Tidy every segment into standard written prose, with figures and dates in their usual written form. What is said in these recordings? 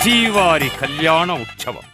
శ్రీవారి కళ్యాణ ఉత్సవం.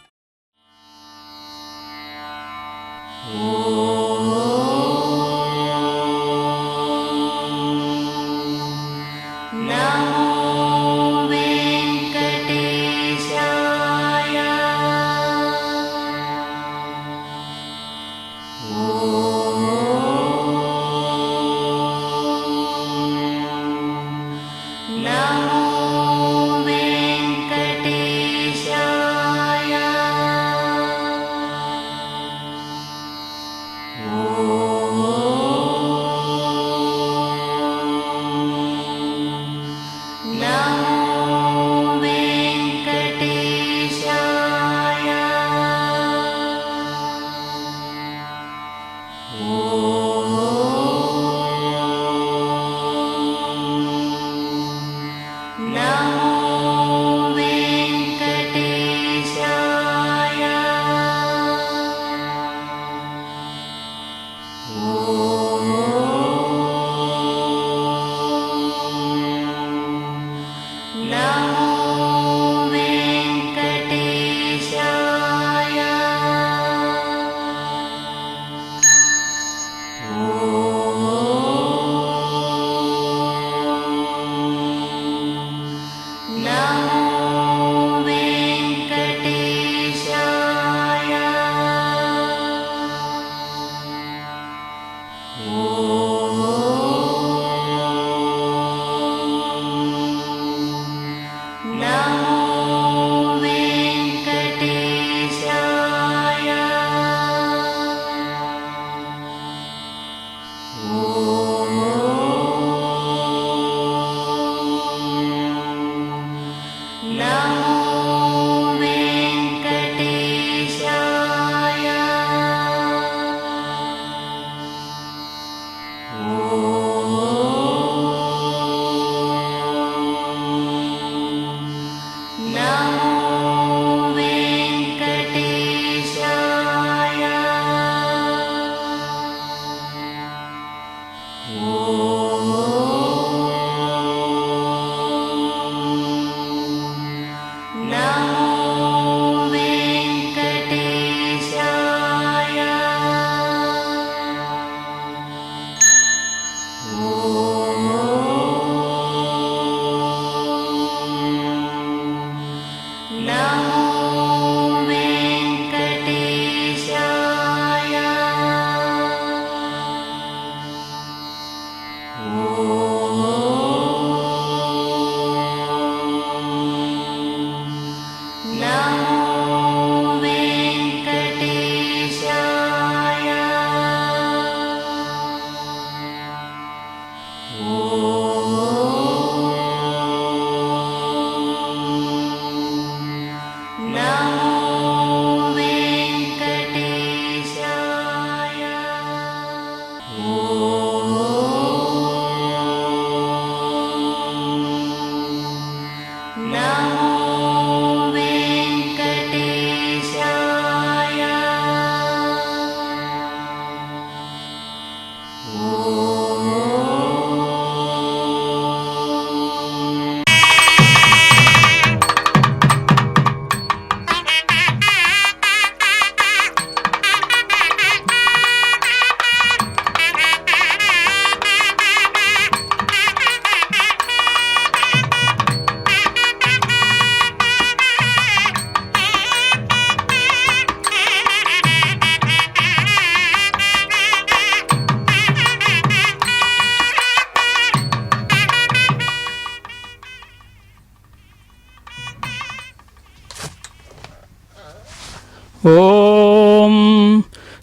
ఓం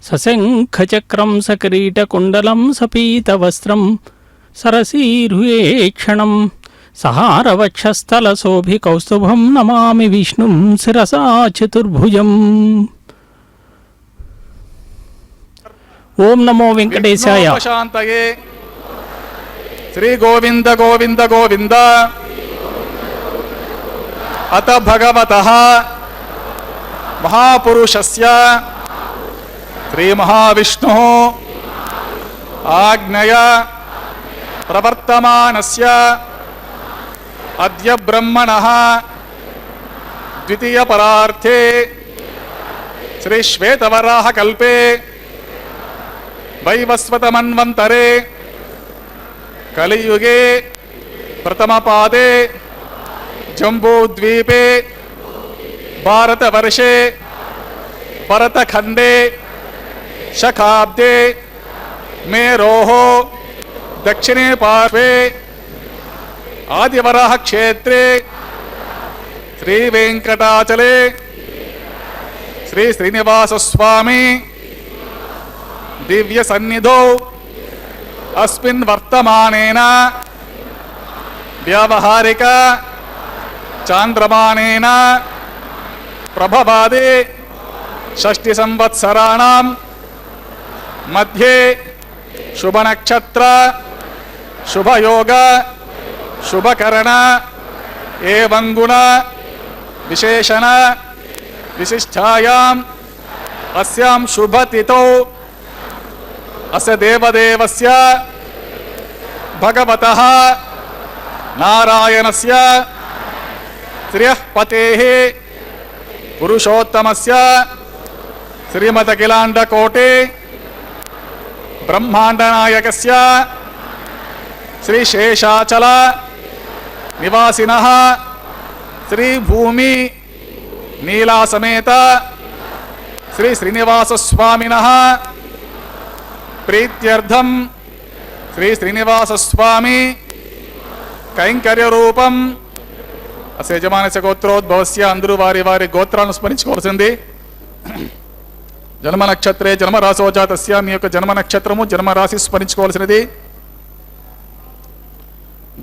సశంఖచక్రం సకిరీటకుండలం సపీతవస్త్రం సరసీరుయేక్షణం సహారవక్షస్థలశోభికౌస్తుభం నమామి విష్ణుం శిరసా చతుర్భుజం. ఓం నమో వెంకటేశాయ. శాంతయే శ్రీ గోవింద గోవింద గోవింద అత భగవతః మహాపురుషస్య శ్రీ మహావిష్ణుః ఆజ్ఞయ ప్రవర్తమానస్య అద్య బ్రహ్మణః ద్వితీయ పరార్థే శ్రీ శ్వేతవరాహ కల్పే వైవస్వత మన్వంతరే కలియుగే ప్రథమ పాదే జంబూద్వీపే భారతవర్షే భరతఖండే శకాబ్దే మేరోః దక్షిణే పార్శ్వే ఆదివరాహ క్షేత్రే శ్రీ వెంకటాచలే శ్రీ శ్రీనివాస స్వామి దివ్య సన్నిధౌ అస్మిన్ వర్తమానేన వ్యావహారిక చాంద్రమానేన ప్రభవాదే షష్ఠి సంవత్సరాణం మధ్యే శుభనక్షత్ర శుభయోగ శుభకరణ ఏవం గుణ విశేషణ విశిష్టాయాం అస్యాం శుభతిథౌ అస్య దేవదేవస్య భగవతః నారాయణస్య శ్రియః పతేః పురుషోత్తమస్య శ్రీమదఖిలాండకోటి బ్రహ్మాండనాయకస్య శ్రీ శేషాచల నివాసినః శ్రీ భూమి నీలాసమేత శ్రీ శ్రీనివాస స్వామినః ప్రీత్యర్థం శ్రీ శ్రీనివాస స్వామి కైంకర్య రూపం అసలు యజమానస్య గోత్రోద్భవస్య అందరూ వారి వారి గోత్రాలను స్మరించుకోవాల్సింది. జన్మ నక్షత్రే జన్మరాశో జాతస్య మీ యొక్క జన్మ నక్షత్రము జన్మరాశి స్మరించుకోవాల్సినది.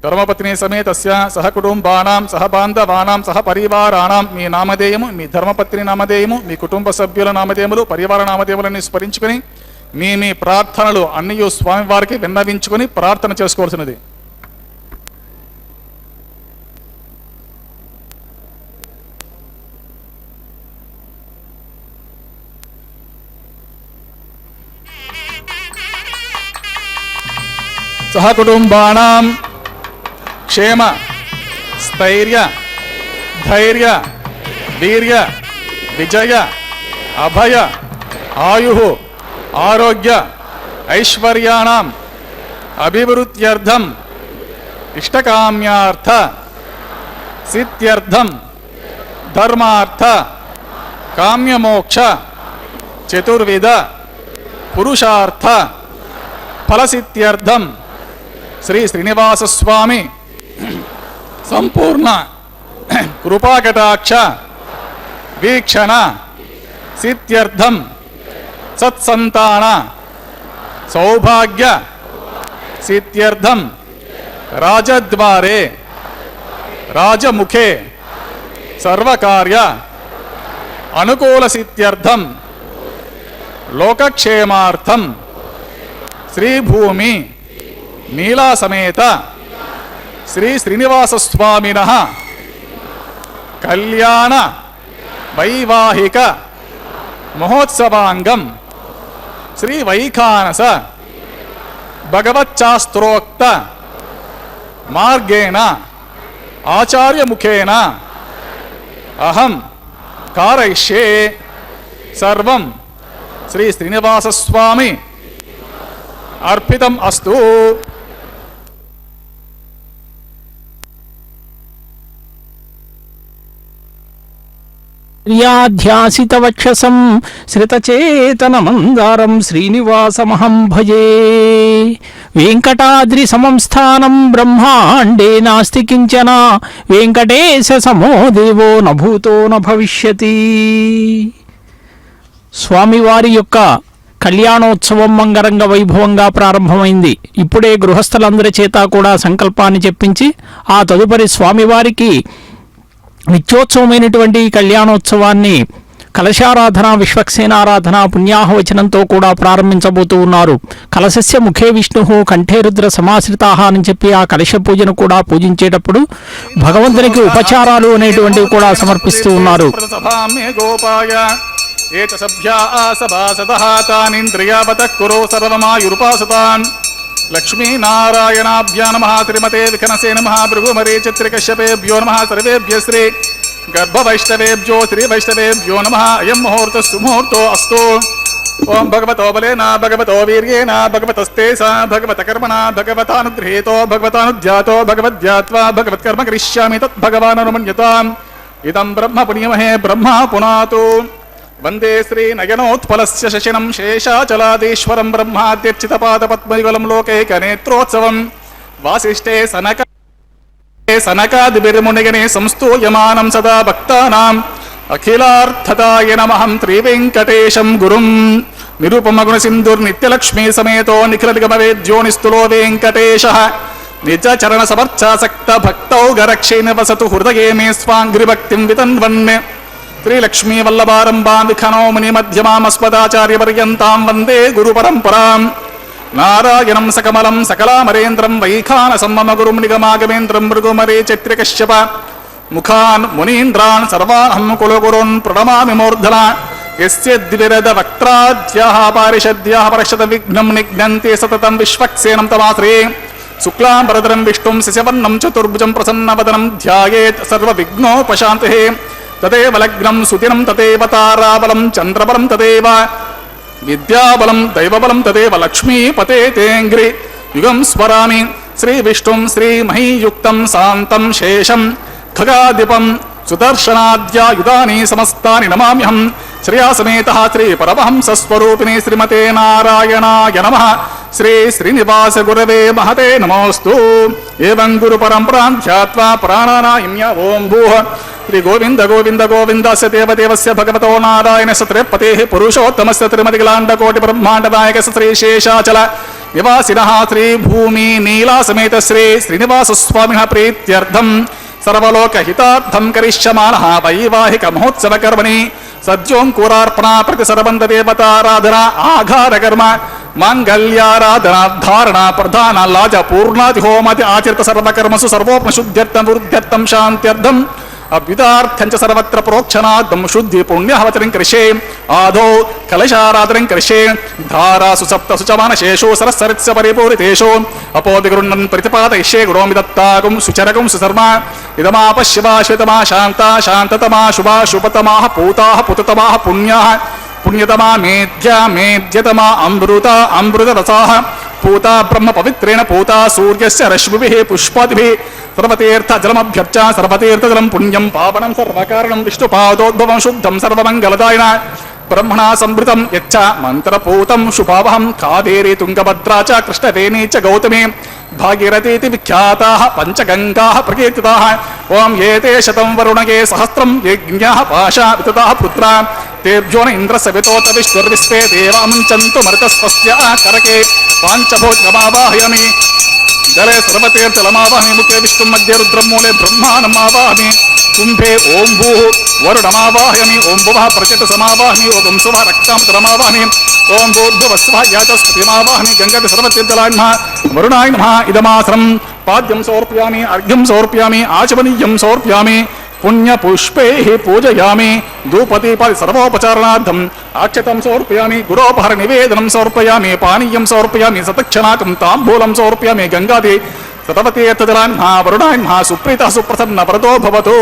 ధర్మపత్ని సమేతస్య సహ కుటుంబానాం సహ బాంధవానాం సహ పరివారాణం మీ నామధేయము మీ ధర్మపత్ని నామధేయము మీ కుటుంబ సభ్యుల నామధేయములు పరివార నామధేయములని స్మరించుకుని మీ మీ ప్రార్థనలు అన్నీ స్వామివారికి విన్నవించుకొని ప్రార్థన చేసుకోవాల్సినది. సహ కుటుంబానాం క్షేమ స్థైర్య ధైర్య వీర్య విజయ అభయ ఆయు ఆరోగ్య ఐశ్వర్యాణం అభివృద్ధ్యర్థం ఇష్టకామ్యార్థ సిద్ధ్యర్థం ధర్మార్థ కామ్యమోక్ష చతుర్విధ పురుషార్థ ఫలసిద్ధ్యర్థం శ్రీ శ్రీనివాస స్వామి సంపూర్ణ కృపాకటాక్ష వీక్షణ సిద్ధ్యర్థం సత్సంతాన సౌభాగ్య సిద్ధ్యర్థం రాజద్వారే రాజముఖే సర్వకార్య అనుకూల సిద్ధ్యర్థం లోకక్షేమార్థం శ్రీభూమి నీలాసమేత శ్రీ శ్రీనివాస స్వామినః కళ్యాణ వైవాహిక మహోత్సవాంగం శ్రీ వైఖానస భగవచ్చాస్త్రోక్త మార్గేణ ఆచార్యముఖేన అహం కారయిష్యే సర్వం శ్రీ శ్రీనివాస స్వామి అర్పితం అస్తు. ధ్యాసిత వక్షసం శ్రితచేతన మందారం శ్రీనివాసమహం భజే. వెంకటాద్రి సమం స్థానం బ్రహ్మాండే నాస్తి కించన వెంకటేశ సమో దేవో నభూతో నభవిష్యతి. స్వామివారి యొక్క కళ్యాణోత్సవం అంగరంగ వైభవంగా ప్రారంభమైంది. ఇప్పుడే గృహస్థులందరి చేత కూడా సంకల్పాన్ని చెప్పించి ఆ తదుపరి స్వామివారికి నిత్యోత్సవమైనటువంటి కళ్యాణోత్సవాన్ని కలశారాధన విశ్వక్సేనారాధన పుణ్యాహవచనంతో కూడా ప్రారంభించబోతూ ఉన్నారు. కలశస్య ముఖే విష్ణు కంఠే రుద్ర సమాశ్రితాహ అని చెప్పి ఆ కలశ పూజను కూడా పూజించేటప్పుడు భగవంతునికి ఉపచారాలు అనేటువంటివి కూడా సమర్పిస్తూ ఉన్నారు. లక్ష్మీనారాయణాభ్యా నమః శ్రీమతే వికనసే నమః భృగుమరీచిత్రికశ్యపేభ్యో నమః సర్వేభ్య శ్రీ गर्भवैष्णवेभ्यो श्रीवैष्णवेभ्यो नमः अयं मुहूर्तः सुमुहूर्तो अस्तु ओम भगवतो बलेन भगवतो वीर्येण भगवतस्ते स भगवतकर्मणा भगवतानुगृहीतो भगवतानुध्यातो भगवद्ध्यात्वा भगवत्कर्म करिष्यामि तत् भगवाननुमन्यताम् इदं ब्रह्म पुण्यमहे ब्रह्मा पुनातु वंदे श्री नयनोत्पलस्य शशिनं शेषाचलादीश्वरं ब्रह्माद्यर्चितपादपद्मयुगलं लोकैकनेत्रोत्सवं वासिष्ठे सनकादिभिर्मुनिगणे संस्तूयमानं सदा भक्तानाम् अखिलार्थदाय नमः त्रिवेङ्कटेशं गुरुं निरुपमगुणसिन्धुर्नित्यलक्ष्मी समेतो निखिलनिगमवेद्यो निस्तुलो वेङ्कटेशः निजचरणसमर्थासक्त भक्तौ गरक्षे निवसतु हृदये मे स्वाङ्घ्रिभक्तिं वितन्वन् श्रीलक्ष्मीवल्लभारम्भां विखनो मुनिमध्यमामस्मदाचार्यपर्यन्तां वन्दे गुरुपरम्पराम् नारायणं सकमलं सकलामरेन्द्रं वैखानसं मम गुरुं निगमागमेन्द्रं भृगुमरे चैत्र्यकश्यप मुखान् मुनीन्द्रान् सर्वान् कुलगुरून् प्रणमामि मूर्धना यस्य द्विविरदवक्त्राद्याः पारिषद्याः परषदविघ्नं निघ्नन्ति सततं विश्वक्सेनं तमाश्रे शुक्लाम्बरधरं विष्णुं शशिवर्णं चतुर्भुजं प्रसन्नवदनं ध्यायेत् सर्वविघ्नोपशान्तिः तदेव लग्नं सुदिनं तदेव ताराबलं चन्द्रबलं तदेव विद्याबलं दैवबलं तदेव लक्ष्मीपते तेऽङ्घ्रि युगं स्मरामि श्रीविष्णुं श्रीमहीयुक्तं शान्तं शेषं खगाधिपं सुदर्शनाद्यायुधानि समस्तानि नमाम्यहं श्रियासमेतः श्रीपरमहंसस्वरूपिणे श्रीमते नारायणाय नमः श्री श्रीनिवास गुरवे महते नमोस्तु एवं गुरुपरम्परां ध्यात्वा प्राणानायम्य ओं भूः श्री गोविंद गोविंद गोविंदस्य देवदेवस्य भगवतो नारायणस्य त्रिपतेः पुरुषोत्तमस्य त्रिमतिलाण्डकोटि ब्रह्माण्डनायकस्य श्री शेषाचल निवासिनः श्री भूमि नीलासमेत श्री श्रीनिवास स्वामिनः प्रीत्यर्थं सर्वलोकहितार्थं करिष्यमाणः वैवाहिक महोत्सव कर्मणि सद्योऽङ्कुरार्पणा प्रतिसर्वन्त देवताराधना आघारकर्म मांगल्याराधना धारणा प्रधान लाज पूर्णादि होमादि आचरित सर्वकर्मसु सर्वोपशुद्ध्यर्थं वृद्ध्यर्थं शान्त्यर्थं अभ्युदार्थं च सर्वत्र प्रोक्षणार्थं शुद्धि पुण्यवचनं करिष्ये आदौ कलशाराधनं करिष्ये धारासु सप्तसु च मानशेषु सरस्सरित्स परिपूरितेषु अपोदिगृह्णन् प्रतिपादयिष्ये गुणोमि दत्तागुं सुचरगुं सुधर्मा इदमापश्यवा श्वेतमा शान्ता शान्ततमा शुभा शुभतमाः पूताः पुततमाः पुण्याः पुण्यतमा मेध्या मेध्यतमा अमृता अमृतरसाः पूता ब्रह्म पवित्रेण पूता सूर्यस्य रश्मिभिः पुष्पादिभिः सर्वतीर्थ जलमभ्यर्चा सर्वतीर्थजलं पुण्यं पावनं सर्वकारणं विष्णुपादोद्भवं शुद्धं सर्वमङ्गलदायिन ब्रह्मणा संवृतं यच्च मन्त्रपूतं शुभावहं कावेरी तुङ्गभद्रा च कृष्णवेणी च गौतमी भागीरथीति विख्याताः पञ्चगङ्गाः प्रकीर्तिताः ओं एते शतं वरुणगे सहस्रं यज्ञाः पाशा वितताः पुत्रा तेभ्यो न इन्द्रसवितोत विश्वर्विश्वे देवामुञ्चन्तु मरुतस्वस्य करके पाञ्चभोजमावाहयामि जले सर्वतीर्थलमावाहमि मुखे विष्णुं मध्ये रुद्रं मूले ब्रह्माणमावाहमि कुम्भे ओं भूः वरुणमावाहयामि ओं भुवः प्रचेतसमावाहमि ओं सुवः रक्तामृतमावाहमि ओं भूर्भुवस्वः याचस्पतिमावाहमि गङ्गाति सर्वतीर्थलाय नमः वरुणाय नमः इदमासनं पाद्यं समर्पयामि अर्घ्यं समर्पयामि आचमनीयं समर्पयामि पुण्यपुष्पैः पूजयामि धूपदीपादि सर्वोपचारणार्थम् आक्षतं समर्पयामि गुरोपहार निवेदनं समर्पयामि पानीयं समर्पयामि सतक्षणाकं ताम्बूलं समर्पयामि गङ्गादि सर्वतीर्थजलान् वरुणाय नमः सुप्रीतः सुप्रसन्न वरदो भवतु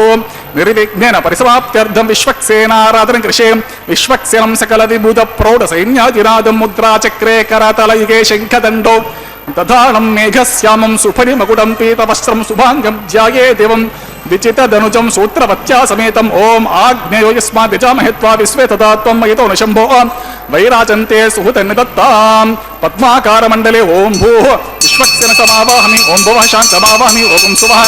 निर्विघ्नेन परिसमाप्त्यर्थं विश्वक्सेनाराधनं करिष्ये विश्वक्सेनं सकलविबुध प्रौढ सैन्यादिनादं मुद्राचक्रे करतलयुगे शङ्खदण्डो दधानं मेघश्यामं सुफलिमकुटं पीतवस्त्रं शुभाङ्गं ध्याये देवं विचितधनुजं सूत्रवत्या समेतम् ओम आग्नेयो यस्मात् यजामहे त्वा विश्वे तदा त्वं मयितो न शम्भो वैराजन्ते सुहृतन्निदत्तां पद्माकारमण्डले ओम भूः विश्वक्सेन समावाहमि ओम भुवः शान्तमावाहमि ओम सुवः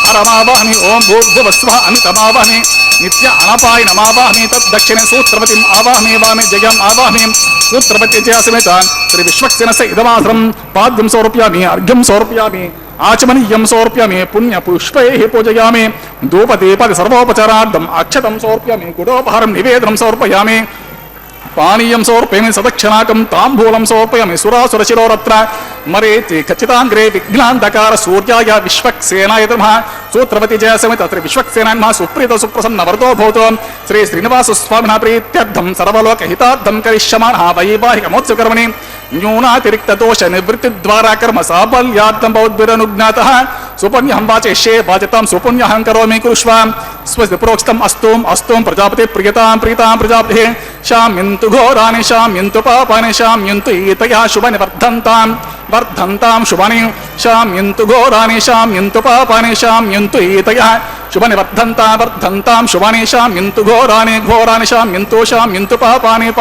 हरमावाहमि ओम भूर्भुवस्वः अमितमावाहमि नित्य अनपायनमावाहमि तद्दक्षिणे सूत्रवतीम् आवाहमि वामे जयम् आवाहमि सूत्रवती जया समेत श्री विश्वक्सेनस्य इदमासनं पाद्यं समर्पयामि अर्घ्यं समर्पयामि आचमनीयं समर्पयामि पुण्यपुष्पैः पूजयामि धूपदीपादि सर्वोपचारार्थम् अक्षतं समर्पयामि गुडोपहारं निवेदनं समर्पयामि पानीयं समर्पयामि सदक्षणाकं ताम्बूलं समर्पयामि सुरासुरशिरोरत्र मरेति खचिताङ्ग्रे विघ्नान्धकार सूर्याय विश्वक्सेनाय नमः सूत्रवती जय समेत अत्र विश्वक्सेनाय नमः सुप्रीत सुप्रसन्न वरदो भवतु श्री श्रीनिवास स्वामिनः प्रीत्यर्थं सर्वलोकहितार्थं करिष्यमाणः वैवाहिक महोत्सवकर्मणि न्यूनातिरिक्तदोष निवृत्तिद्वारा कर्म साफल्यार्थं भवद्भिरनुज्ञातः सुपुण्यहं वाचयिष्ये वाचतां सुपुण्यहं करोमि कुरुष्व स्वस्ति प्रोक्तम् अस्तुं प्रजापते प्रियतां प्रीतां प्रजापतिः शाम्यन्तु घोराणि शाम्यन्तु पापानि शाम्यन्तु ईतयः शुभानि वर्धन्तां शुभानि शाम्यन्तु घोराणि शाम्यन्तु पापानि शाम्यन्तु ईतयः शुभानि वर्धन्तां शुभानि शाम्यन्तु घोराणि शाम्यन्तु पापानि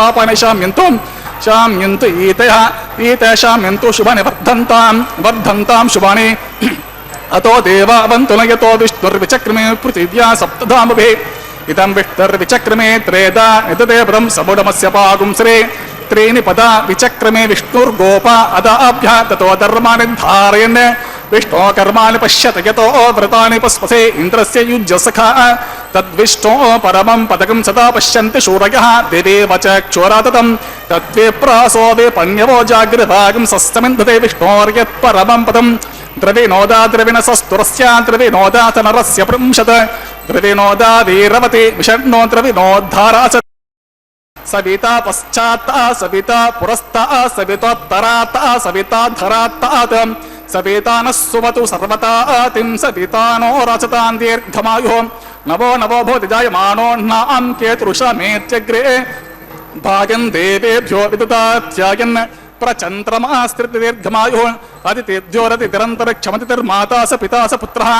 शाम्यन्तु ईतयः शाम्यन्तु शुभानि वर्धन्तां शुभानि अतो देवावन्तु न यतो विष्णुर्विचक्रमे पृथिव्या सप्तधामभिः इदं विष्णुर्विचक्रमे त्रेधा एतदे व्रं समुडमस्य पागुंसरे त्रीणि पदा विचक्रमे विष्णुर्गोपा अदाभ्यः ततो धर्माणि धारयन् विष्णो कर्माणि पश्यत यतो व्रतानि पस्पसे इन्द्रस्य युज्यसखा तद्विष्णो परमं पदकं सदा पश्यन्ति शूरयः देवेव च क्षोराततं तद्विप्रासो विपन्यवो जागृभागं सस्तमिन्धते विष्णोर्यत्परमं पदं द्रविनोदा द्रविणसस्तुरस्य द्रविनोदा च नरस्य पुंशत द्रविनोदा वीरवति विषण्णो द्रविनोद्धारा च सविता पश्चात्ता सविता पुरस्ता सवितोत्तरात्ता सविता धरात्तात् सविता नः सुमतु सर्वतातिं सविता नो रचतां दीर्घमायुः नवो भवति जायमानोऽह्नां केतुरुषमेत्यग्रे भागन् देवेभ्यो विददात्यायन् प्रचन्द्रमास्त्रित दीर्घमायुः अतिथिर्जोरतिरन्तरिक्षमतिर्माता स पिता स पुत्रः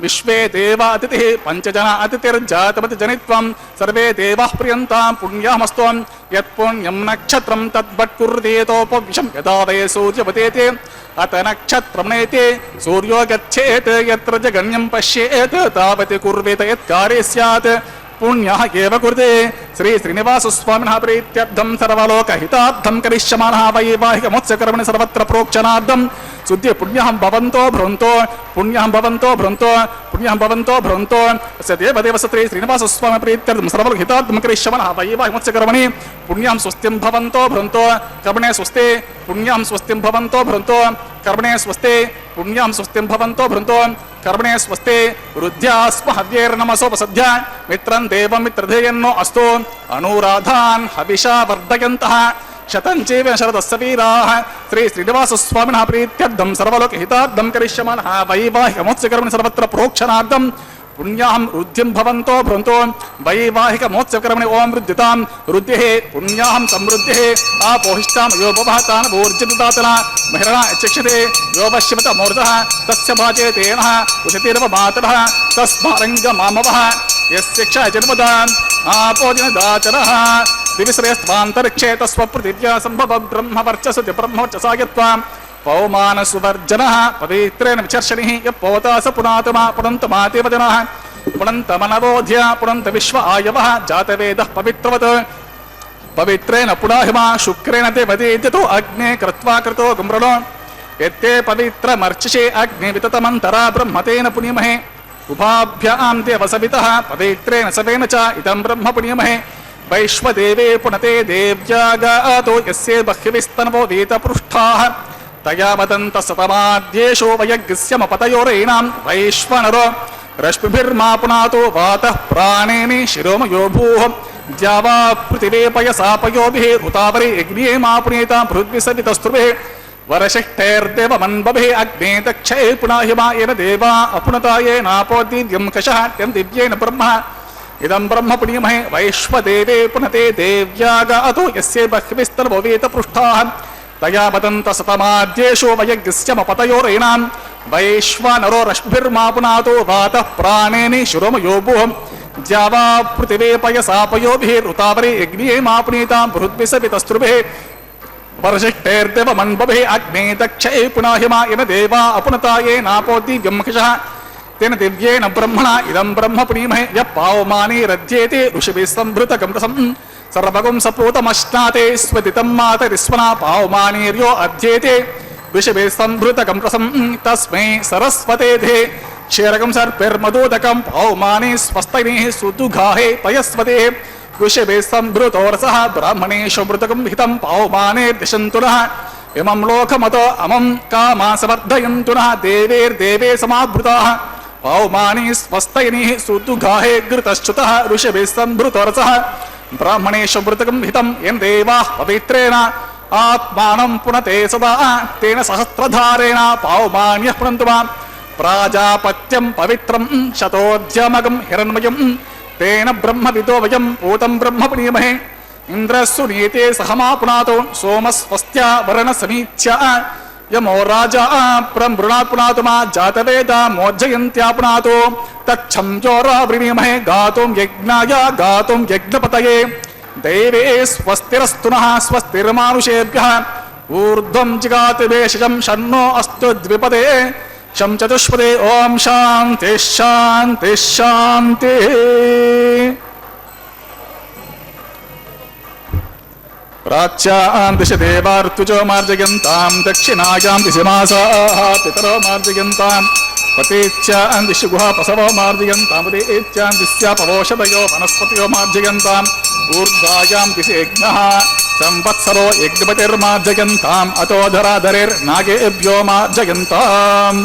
विश्वे देवा अतिथिः पञ्चजना अतिथिर्जातमति जनित्वं सर्वे देवाः प्रियन्तां पुण्यमस्तु यत्पुण्यं नक्षत्रं तद्वट्कुर्देतोपविशं यदा वै सूर्यवतेति अत नक्षत्रं नेति सूर्यो गच्छेत् यत्र जगन्यं पश्येत् तावत् कुर्वेत यत्कार्ये स्यात् पुण्यः एव कुरुते श्री श्रीनिवासस्वामिनः प्रीत्यर्थं सर्वलोकहितार्थं करिष्यमाणः वैवाहिकमोत्सवकर्मणि सर्वत्र प्रोक्षणार्थं शुद्धि पुण्यं भवन्तो भ्रन्तो अस्य देवदेव श्री श्रीनिवासस्वामी प्रीत्यर्थं सर्वलोकहितार्थं करिष्यमाणः वैवाहिकमोत्सवकर्मणि पुण्यं स्वस्तिं भवन्तो भ्रन्तो कर्मणे स्वस्ते पुण्यं स्वस्तिं भवन्तो भ्रन्तो कर्मणे स्वस्ते पुण्यं स्वस्तिं भवन्तो भ्रन्तो कर्मणे स्वस्ते रुद्ध्यास्म हव्यैर्नमसोपसद्य मित्रं देवं मित्रधेयन्नो अस्तु अनुराधान् हविषा वर्धयन्तः शतं चैव शरदस्य वीराः श्री श्रीनिवासस्वामिनः प्रीत्यर्थं सर्वलोकहितार्थं करिष्यमाणः वैवाहिकमोत्सवकर्मणि सर्वत्र प्रोक्षणार्थं पुण्याहं रुद्धिं भवन्तो भ्रन्तो वैवाहिकमोत्सवकर्मणि ओं रुद्धितां रुद्धिः पुण्याहं समृद्धिः आपोहिष्टां यो बभतान् भोर्जितातना महिरणा चक्षते यो पश्यमत मूर्धः तस्य भाजे तेनः उशतिर्व मातरः तस्मारङ्गमामवः यस्य क्षयजन्मदान् आपोजनदाचरः दिविश्रेष्ठवान्तरिक्षे तस्वपृथिव्या सम्भव ब्रह्मवर्चसति ब्रह्मवर्चसायत्वाम् पौमानसुवर्जनः पवित्रेण विचर्षणिः यपोतास पुनातमा पुनन्तमातेव जनाः पुनन्तमनवोध्य पुनन्त विश्व आयवः जातवेदः पवित्रवत् पवित्रेण पुनाहिमा शुक्रेण ते वदेद्यतो अग्ने कृत्वा कृतो गुम्रणो यत्ते पवित्रमर्चिषे अग्ने विततमन्तरा ब्रह्मतेन पुनीमहे उभाभ्यां देवसवितः पवित्रेण सवेन च इदं ब्रह्म पुनीमहे वैश्वदेवे पुनते देव्यागातो यस्य बह्विस्तनवो वेदपृष्ठाः तया वदन्त सतमाद्येषो वयग्स्यमपतयोरेणां वैश्वनरो रश्मिभिर्मा पुनातो वातः प्राणेनि शिरोमयो भूः द्यावा पृथिवे पयसापयोभिः उतावरे अग्निये मा पुनीतां पृथ्वीसवितस्तुभिः वरशिष्ठैर्देवमन्बभिः अग्ने दक्षये पुनाहिमा येन देवा अपुनता येनापो दिव्यं कषः त्यं दिव्येन ब्रह्म इदं ब्रह्म पुनीमहे वैश्वदेवे पुनते देव्यागातो यस्य बह्विस्तनवो वेदपृष्ठाः तया वदन्त सतमाद्येषो वयग्स्यमपतयोरेणां वैश्वानरो रश्मिभिर्मा पुनातो वातः प्राणेनि शिरोमयो भूः द्यावा पृथिवे पयसापयोभिरुतावरे अग्निये मा पुनीतां पृथ्वीसवितस्तुभिः वरशिष्ठैर्देवमन्बभिः अग्ने दक्षये पुनाहिमा येन देवा अपुनता येनापो दिव्यं कषः तेन दिव्येन ब्रह्मणा इदं ब्रह्म पुनीमहे यः पावमाने रज्येते ऋषिभिः सम्भृतकं रसं सर्वगुं सपूतमश्नाते स्वदितं मातरिस्वना पावमानेर्यो अध्येते ऋषिभिः सम्भृतकं रसं तस्मै सरस्वतेधे क्षीरकं सर्पिर्मदोदकं पावमाने स्वस्तैः सुदुघाहे पयस्वते ऋषिभिः सम्भृतो रसः ब्राह्मणेषु मृतकं हितं पावमाने दिशन्तु नः इमं लोकमतो अमं कामासवर्धयन्तु नः देवेर्देवे समाभृताः पावमाने स्वस्तैः सुदुघाहे घृतश्च्युतः ऋषिभिः सम्भृतो रसः ब्राह्मणेषु मृतकं हितं येन देवाः पवित्रेण ఆత్మానం పునతే సదా తేన సహస్రధారేణ పావమాన్య పునంతు మాం ప్రాజాపత్యం పవిత్రం శతోద్యమగం హిరణ్మయం తేన బ్రహ్మవిదో వయం పూతం బ్రహ్మ పునీమహే ఇంద్రస్సు నీతే సహమా పునాతో సోమస్వస్త్య వరణ సమీచ్య యమో రాజా ప్రమృణాత్ పునాతు మా జాతవేద మోజ్జయంత్యా పునాతో తచ్చం జోరా వృణీమహే గాతుం యజ్ఞాయ గాతుం యజ్ఞపతయే దైవే స్వస్తిరస్తు నః స్వస్తిర్మానుషేభ్యః ఊర్ధ్వం జిగాతి వేషజం షన్నో అస్తు ద్విపదే శం చతుష్పదే ఓం శాంతి శాంతి శాంతి. ప్రాచ్యాం దిశ దేవార్తుజో మార్జయంతాం దక్షిణాయాం దిశ మాసాః పితరో మార్జయంతాం పతేచ్యాం దిశ గుహా పసవో మార్జయంతాం ఉదేచ్యాం దిశ్యా పవోషదయో వనస్పతయో మార్జయంతాం ఊర్ధ్వాయాం దిశ యజ్ఞః సంవత్సరో యజ్ఞపతిర్మార్జయంతాం అతో ధరాధరేర్నాగేభ్యో మార్జయంతాం.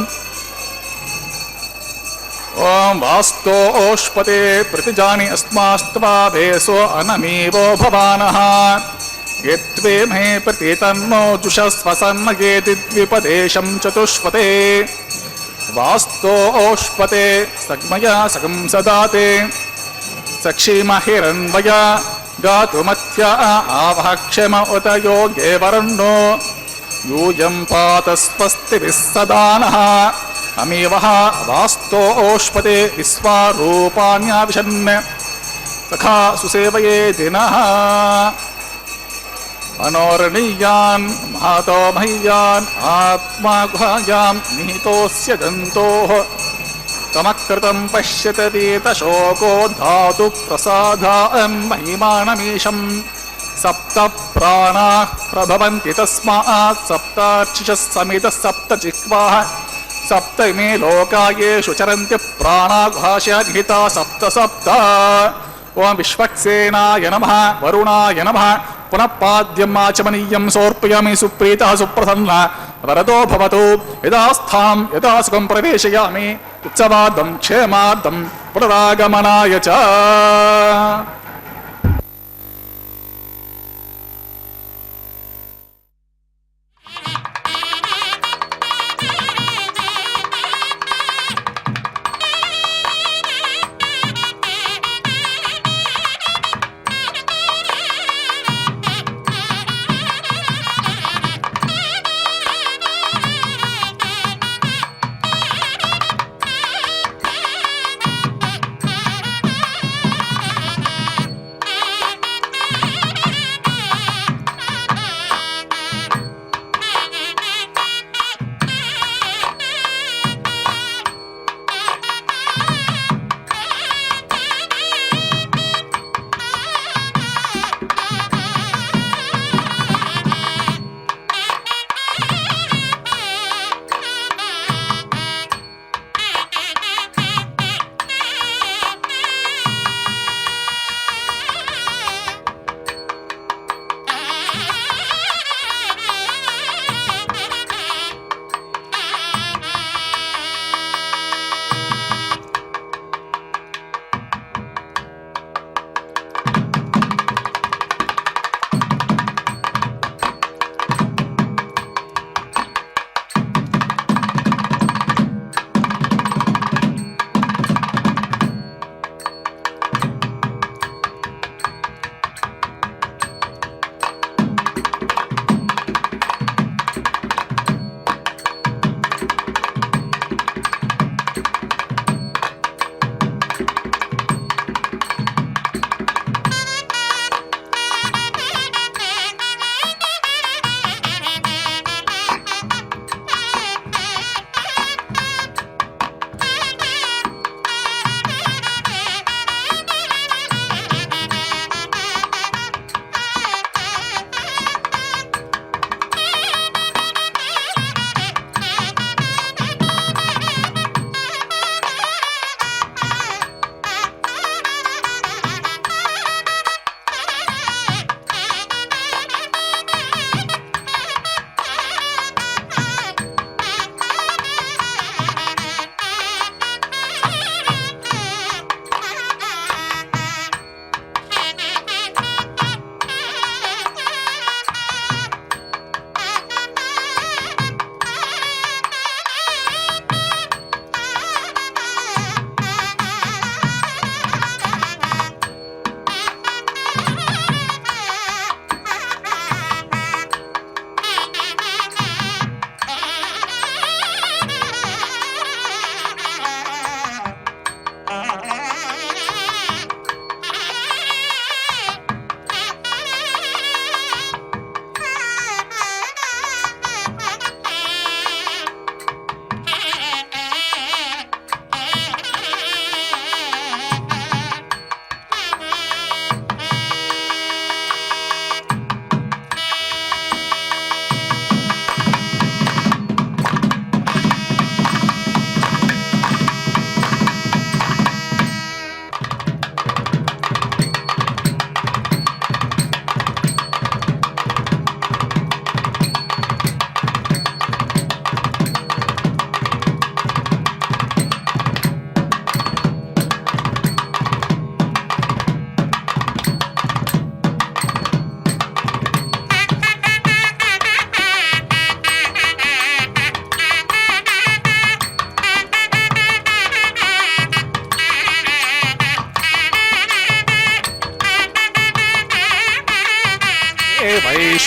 ఓం వాస్తోష్పతే ప్రతిజాని అస్మాస్త్వా వేసో అనమీవో భవానః యత్వే మే ప్రతితన్నో జుషస్వసన్నగేతి ద్విపదేశం చతుష్పతే వాస్తోష్పతే సగ్మయా సగం సదాతే సక్షీమహిరణ్వయ గాతుమత్య ఆవహక్షమ ఉత యోగే వరుణో యూయం పాత స్వస్తిభిः సదా నః అమీవః వాస్తోష్పతే విశ్వారూపాణ్యావిశన్ సఖా సుసేవయే దినః అనోరణీయాన్ మహాతో మహ్యాన్ ఆత్మా గుహాయాం నిహితోస్య దంతోః తమకృతం పశ్యతీత శోకో ధాతు ప్రసాదాన్ మహిమానమీశం సప్త ప్రాణాః ప్రభవంతి తస్మాత్ సప్తార్చిషः సమిత సప్త జిహ్వాః సప్త ఇమే లోకాయేషు చరంతి ప్రాణాఘాషా నిహితా సప్త సప్త. ఓం విశ్వక్సేనాయ నమః వరుణాయ నమః పునః పాద్యం ఆచమనీయం సమర్పయామి సుప్రీతః సుప్రసన్న వరదో భవతు. యథాస్థాం యథాసుఖం ప్రవేశయామి ఉత్సవార్థం క్షేమార్థం పునరాగమనాయ చ.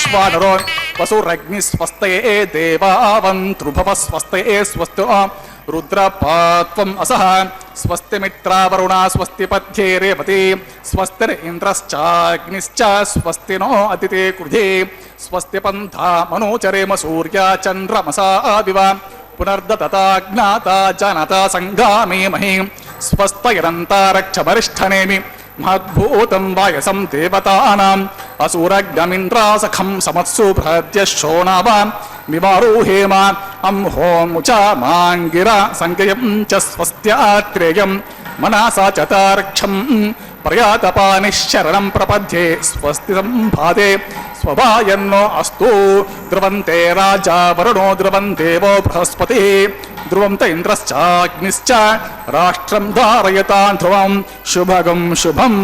వైశ్వానరో వసురగ్నిస్వస్తయే దేవావంతృభవస్వస్తయే స్వస్తి రుద్రపాత్వం అసహ స్వస్తి మిత్రావరుణా స్వస్తి పథ్యే రేవతి స్వస్తిర్ ఇంద్రశ్చాగ్నిశ్చ స్వస్తి నో అదితే కృధే స్వస్తి పంథా మనోచరేమ సూర్యా చంద్రమసా దివ పునర్దతాజ్ఞాత జనత సంగామే మహి స్వస్తయరంతారక్షమరిష్ఠనేమి మహద్భూతం వాయసం దేవతానాం అసూరగ్నమింద్రాసఖం సమత్సు భృత్య శోణావా మిమారోహేమ అంహోముచ మాంగిర సంగయం చ స్వస్త్యాత్రేయం మనసా చతారక్షం ప్రయాతపానిశరణం ప్రపద్యే స్వస్తి సంభాదే స్వభాయన్నో అస్తు ధ్రువంతే రాజా వరుణో ధ్రువం దేవో బృహస్పతి ధ్రువం త ఇంద్రశ్చాగ్నిశ్చ రాష్ట్రం ధారయతాన్ ధ్రువం శుభగం శుభం.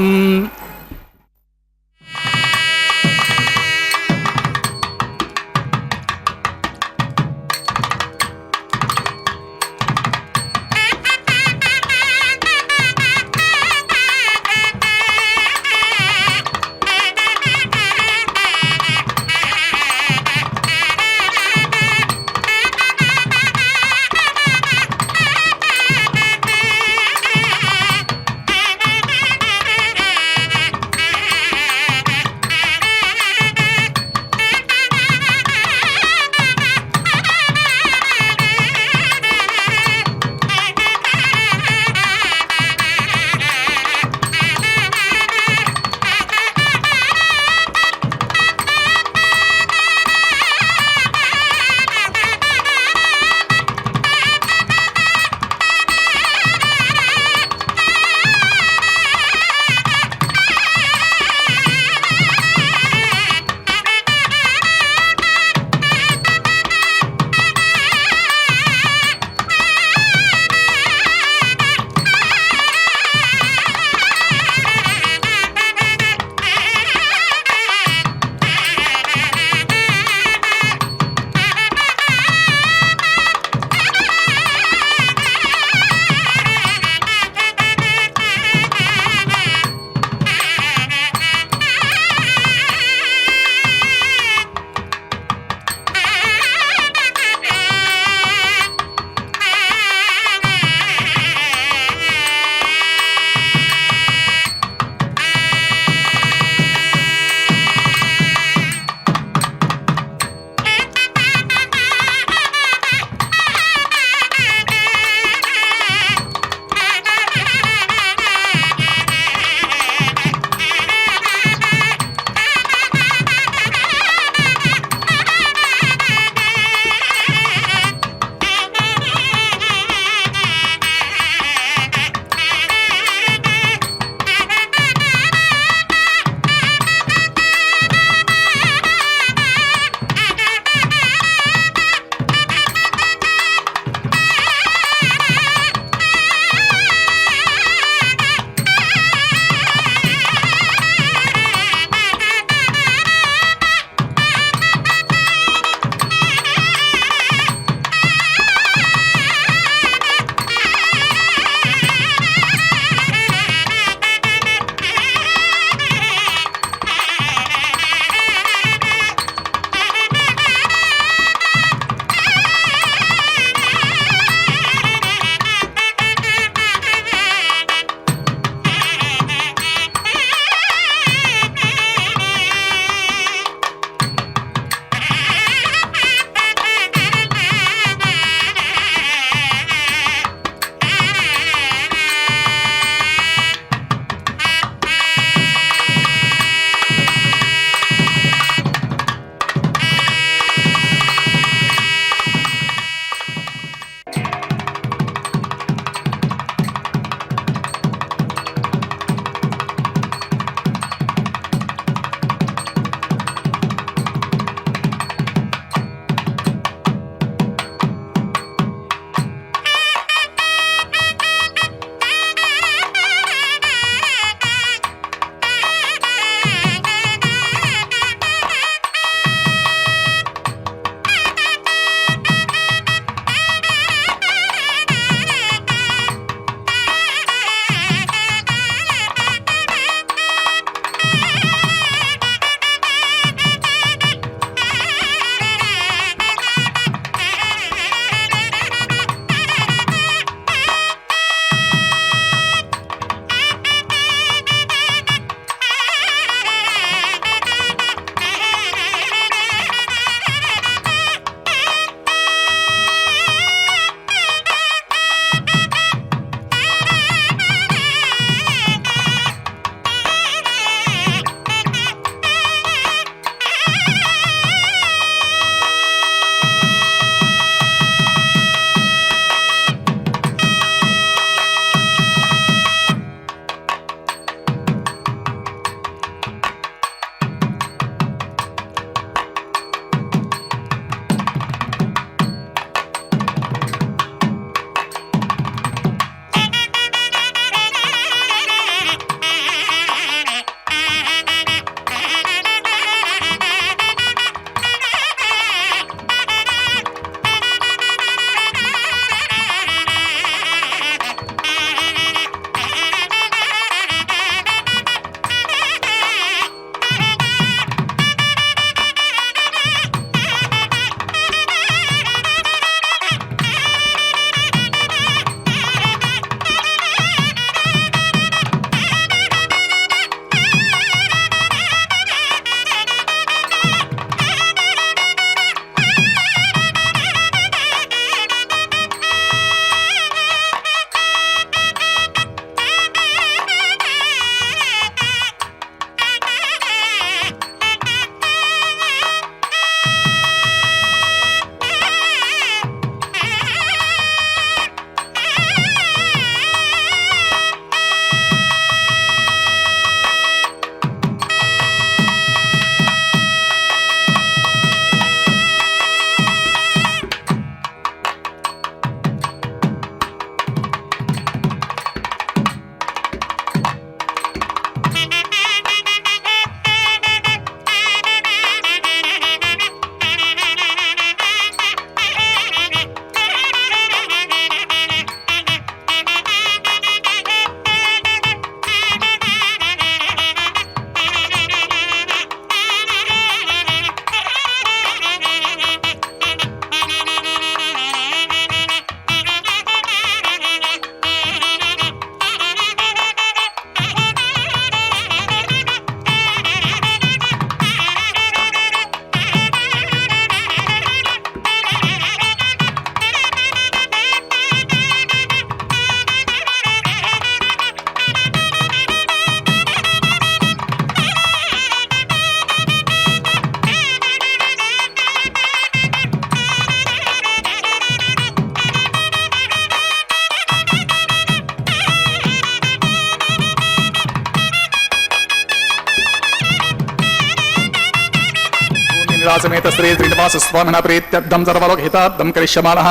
समेत श्री श्रीनिवास स्वामिनः प्रीत्यर्थं सर्वलोकहितार्थं करिष्यमाणः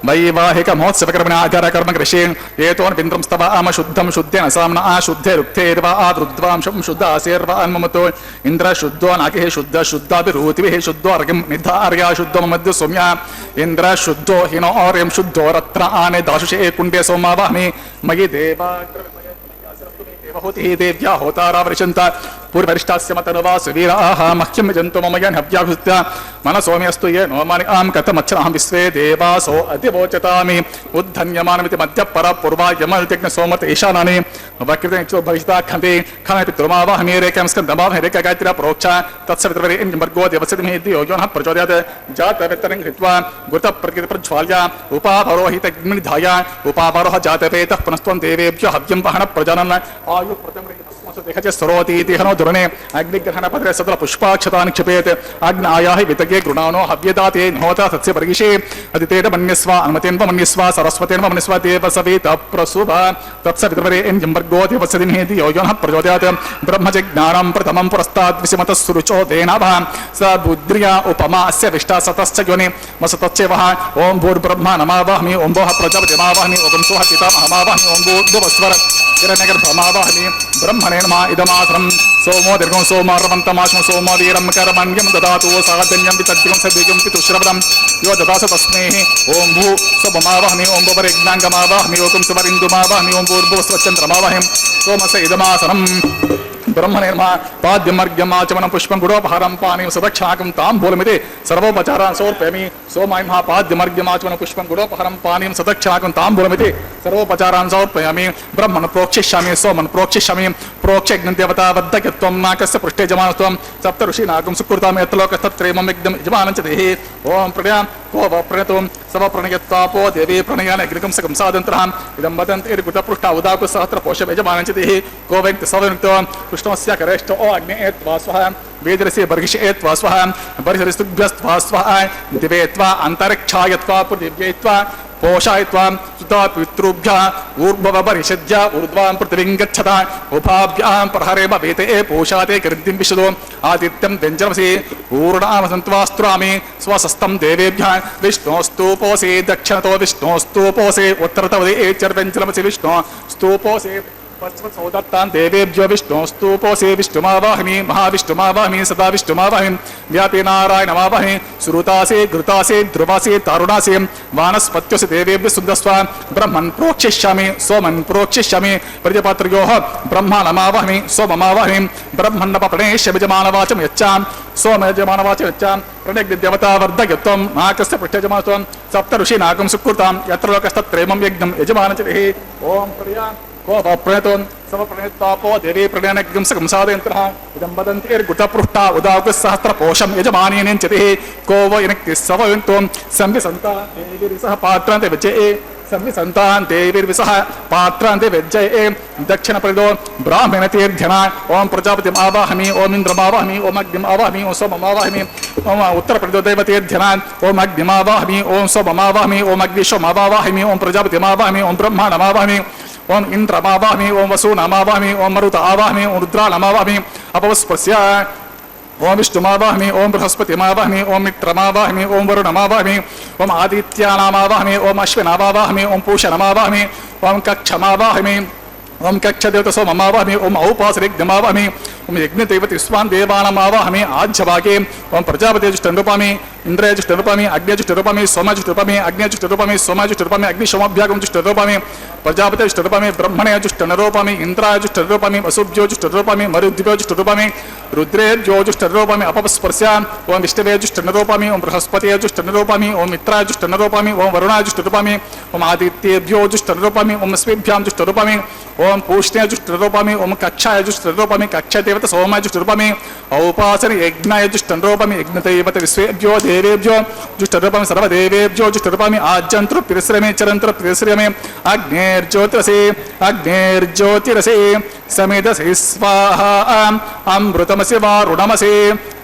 वैवाहिक महोत्सवकर्मणा आचारकर्म कृषि एतोऽन्विन्द्रं स्तवाम शुद्धं शुद्धेन साम्ना शुद्धेरुक्थेर्वा आद्रुद्वांशं शुद्ध आसेर्वा अन्ममतो इन्द्र शुद्धो नाकिः शुद्ध शुद्धाभिरूतिभिः शुद्धो अर्घ्यं निधार्या शुद्धो मध्य सौम्या इन्द्र शुद्धो हिनो और्यं शुद्धो रत्न आने दाशुषे कुण्डे सोमावाहमि मयि देवा होती देव्या होतारा वृषंत पूर्वरिष्टास्य मतनवा सुवीराः मह्यं जन्तु मम यन्हव्याहुत्य मनसोम्यस्तु ये नो मनि आं कथमच्छनहं विश्वे देवासो अतिवोचतामि उद्धन्यमानमिति मध्यपर पूर्वा यमल्तिग्न सोमत ईशानानि वक्रतनिचो भविष्यता खन्ति खनपि तुमावाहमि रेकं स्कन्दमावह रेका गायत्र्या प्रोक्षा तत्सवितर्वरे इन्द्रमर्गो देवसतिमहि दियोजनः प्रचोदयात् जातवेत्तरं कृत्वा गुरुतप्रकृतिप्रज्वाल्या उपावरोहितग्निधाय उपावरोह जातवेतः पुनस्त्वं देवेभ्यो हव्यं वहन प्रजनन् आयु प्रथम सरोतीति हनो दुरणे अग्निग्रहण पत्रे सतल पुष्पाक्षता निक्षेपेत अग्नायाहि वितगे गृणानो हव्यदाते होता सत्स्य वर्गिषे अदितेन मन्यस्व अनुमतेन मन्यस्व सरस्वतेन मन्यस्व देवसवेत प्रसुभ तत्सवितर्वरे एन्जम्बर्गो देवसदिमेति योजनः प्रचोदयात् ब्रह्मजज्ञानं प्रथमं पुरस्ताद् विषमतः सुरुचो देनाभः स बुद्ध्रिया उपमा अस्य विष्टा सतश्च योनि वसतश्चैवः ओं भूर्ब्रह्मा नमावाहमि ओं भोः प्रजापतिमावाहमि ओं सोह पितामहमावाहमि ओं भूर्भुवस्वर हिरण्यगर्भमावाहमि ब्रह्मणे नमः इदमासनं सोमो दीर्घं सोमारवन्तमाशं सोमो वीरं कर्मण्यं ददातु साधन्यं वितद्यं सद्यं पितुश्रवणं यो ददास तस्मै ओं भू स्वभमावाहमि ओं भवरिज्ञाङ्गमावाहमि ओं सुवरिन्दुमावाहमि ओं भूर्भुवस्वचन्द्रमावाहमि सोमस्य इदमासनं ब्रह्मणे नमः पाद्यमर्घ्यमाचमनं पुष्पं गुडोपहारं पानीं सुदक्षाकं ताम्बूलमिति सर्वोपचारान् समर्पयामि सोमाय नमः पाद्यमर्घ्यमाचमनं पुष्पं गुडोपहारं पानीं सुदक्षाकं ताम्बूलमिति सर्वोपचारान् समर्पयामि ब्रह्मन् प्रोक्षिष्यामि सोमन् प्रोक्षिष्यामि प्रोक्षयज्ञदेवता बद्धकत्वं नाकस्य पृष्ठे जमानत्वं सप्त ऋषीनागं सुकृतां यत्लोकस्तत्त्रयमं यज्ञम् यजमानं च देहि ओं प्रणया को व प्रणयतुं सवप्रणयत्वापो देवी प्रणयान अग्निकं सकं सादन्तरः इदं वदन्ति इर्गुतपृष्ठा उदाकु सहस्रपोषं यजमानं च देहि को वैक्ति सवयुक्तो कृष्णस्य करेष्ठ ओ अग्ने एत्वा स्वः वेदरसे बर्हिषे एत्वा स्वः बर्हिस्तुभ्यस्त्वा स्वः दिवेत्वा अन्तरिक्षायत्वा पृथिव्यैत्वा पोषायत्वा सुता पितृभ्यः ऊर्ध्वबर्हिषद्या ऊर्ध्वां पृथिवीं गच्छता उभाभ्यां प्रहरेम वेते पोषाते कृद्धिं विशदो आदित्यं व्यञ्जनमसि ऊर्णामसन्त्वास्त्रामि स्वसस्तं देवेभ्यः विष्णोस्तूपोऽसि दक्षिणतो विष्णोस्तूपोऽसि उत्तरतवदे चर्व्यञ्जनमसि विष्णो स्तूपोऽसि पश्चिमसौदत्तान् देवेभ्यो विष्णोस्तूपोऽसि विष्णुमावाहमि महाविष्णुमावाहमि सदा विष्णुमावाहमि व्यापी नारायणमावाहमि सुरुतासि घृतासि ध्रुवासि तारुणासि वानस्पत्योऽसि देवेभ्यः सुन्दस्व ब्रह्मन् प्रोक्षिष्यामि सोमन् प्रोक्षिष्यामि प्रजापत्योः ब्रह्माणमावाहमि सोममावाहमि ब्रह्मन्नपप्रणेष्य यजमानवाचं यच्चां सोम यजमानवाचं यच्चां प्रणयज्ञदेवता वर्धयत्वं नाकस्य पृष्ठयजमानत्वं सप्त ऋषीनागं सुकृतां यत्र लोकस्तत्त्रयमं यज्ञं यजमानं च देहि ओं प्रिया को प्रणयतों समप्रणयत्वापो देवी प्रणयनज्ञं सकं साधयन्तरः इदं वदन्ति इर्गुतपृष्ठा उदाकु सहस्रपोषं यजमानेन च देहि को व यनक्ति सवयन्तों संविसन्ता देवीरिसह पात्रान्ते विजये संविसन्तान् देवीर्विसह पात्रान्ते विजये दक्षिणपरिदो ब्राह्मणतीर्ध्यना ओं प्रजापतिम् आवाहमि ओं इन्द्रमावाहमि ओं अग्निम् आवाहमि ओं सोममावाहमि ओं उत्तरपरिदो देवतीर्ध्यनान् ओं अग्निमावाहमि ओं सोममावाहमि ओं अग्निशोममावाहमि ओं प्रजापतिमावाहमि ओं ब्रह्माणमावाहमि ओं इन्द्रमावाहमि ओं वसूनामावाहमि ओं मरुत आवाहमि ओं रुद्राणमावाहमि अपवस्पस्य ओं विष्णुमावाहमि ओं बृहस्पतिमावाहमि ओं मित्रमावाहमि ओं वरुणमावाहमि ओं आदित्यानामावाहमि ओं अश्विनामावाहमि ओं पूषणमावाहमि ओं कक्षमावाहमि ओं कक्षदेवतसोममावाहमि ओं औपासरिज्ञमावाहमि ओं यज्ञदेवतिस्वान् देवानामावाहमि आज्यभागे ओं प्रजापतिजुष्टरूपामि इन्द्रयजुष्टरूपामि अग्निजुष्टरूपामि सोमजुष्टरूपामि अग्निजुष्टरूपामि सोमजुष्टरूपामि अग्निशोमाभ्यागमजुष्टरूपामि प्रजापतिजुष्टरूपामि ब्रह्मणयजुष्टरूपामि इन्द्रायजुष्टरूपामि वसुभ्योजुष्टरूपामि मरुद्भ्योजुष्टरूपामि रुद्रेभ्योजुष्टरूपामि अपस्पर्श्य ओं विष्णवेजुष्टरूपामि ओं बृहस्पतिजुष्टरूपामि ओं मित्राजुष्टरूपामि ओं वरुणाजुष्टरूपामि ओं आदित्येभ्योजुष्टरूपामि ओं स्वेभ्यां ओं पूष्णेजुष्टरूपामि ओं कक्षायजुष्टरूपामि कक्षदेवत सोमायजुष्टरूपामि औपासन यज्ञायजुष्टरूपामि यज्ञदेवत विश्वेभ्यो देवेभ्यो जुष्टरूपामि सर्वदेवेभ्यो जुष्टरूपामि आज्यन्तु पिरस्रमे चरन्तु पिरस्रमे अग्नेर्ज्योतिरसे समेधसे स्वाहा अमृतमसि वारुणमसि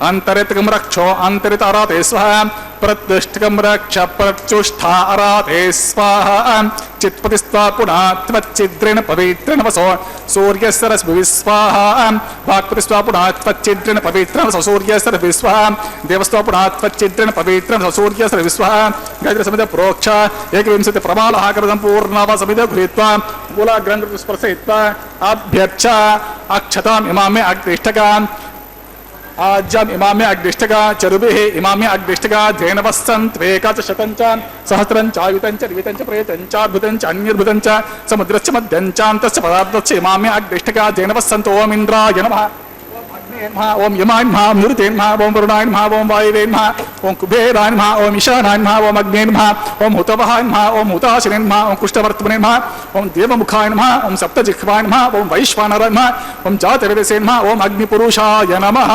अंतरितकं रक्षो अंतरिताराते स्वाहा प्रत्युष्टकं रक्ष प्रत्युष्ठाराते स्वाहा चित्पतिस्त्वा पुनः त्वच्चिद्रेण पवित्रेण वसो सूर्यसरस्वि स्वाहा वाक्पतिस्त्वा पुनः त्वच्चिद्रेण पवित्रेण वसो सूर्यसरस्वि स्वाहा देवस्त्वा पुनः त्वच्चिद्रेण पवित्रेण वसो सूर्यसरस्वि स्वाहा गायत्री समित प्रोक्ष 21 प्रमाणः कृतं पूर्णव समित गृहीत्वा मूलाग्रं स्पर्शयित्वा अभ्यर्च अक्षताम् इमामे अग्निष्ठकान् आज्याम इमामे अग्निष्ठका चरुभिः इमामे अग्निष्ठका धेनवस्सन्त्वेका च शतं च सहस्रं च आयुतं च निवितं च प्रेतं च अद्भुतं च अन्यद्भुतं च समुद्रस्य मध्यं च अन्तस्य पदार्थस्य इमामे अग्निष्ठका धेनवस्सन्त ओम इन्द्राय नमः ओम यमाय नमः ओम निरुते नमः ओम वरुणाय नमः ओम वायवे नमः ओम कुबेराय नमः ओम ईशानाय नमः ओम अग्ने नमः ओम हुतवहाय नमः ओम हुताशिने नमः ओम कुष्ठवर्त्मने नमः ओम देवमुखाय नमः ओम सप्तजिह्वाय नमः ओम वैश्वानराय नमः ओम जातवेदसे नमः ओम अग्निपुरुषाय नमः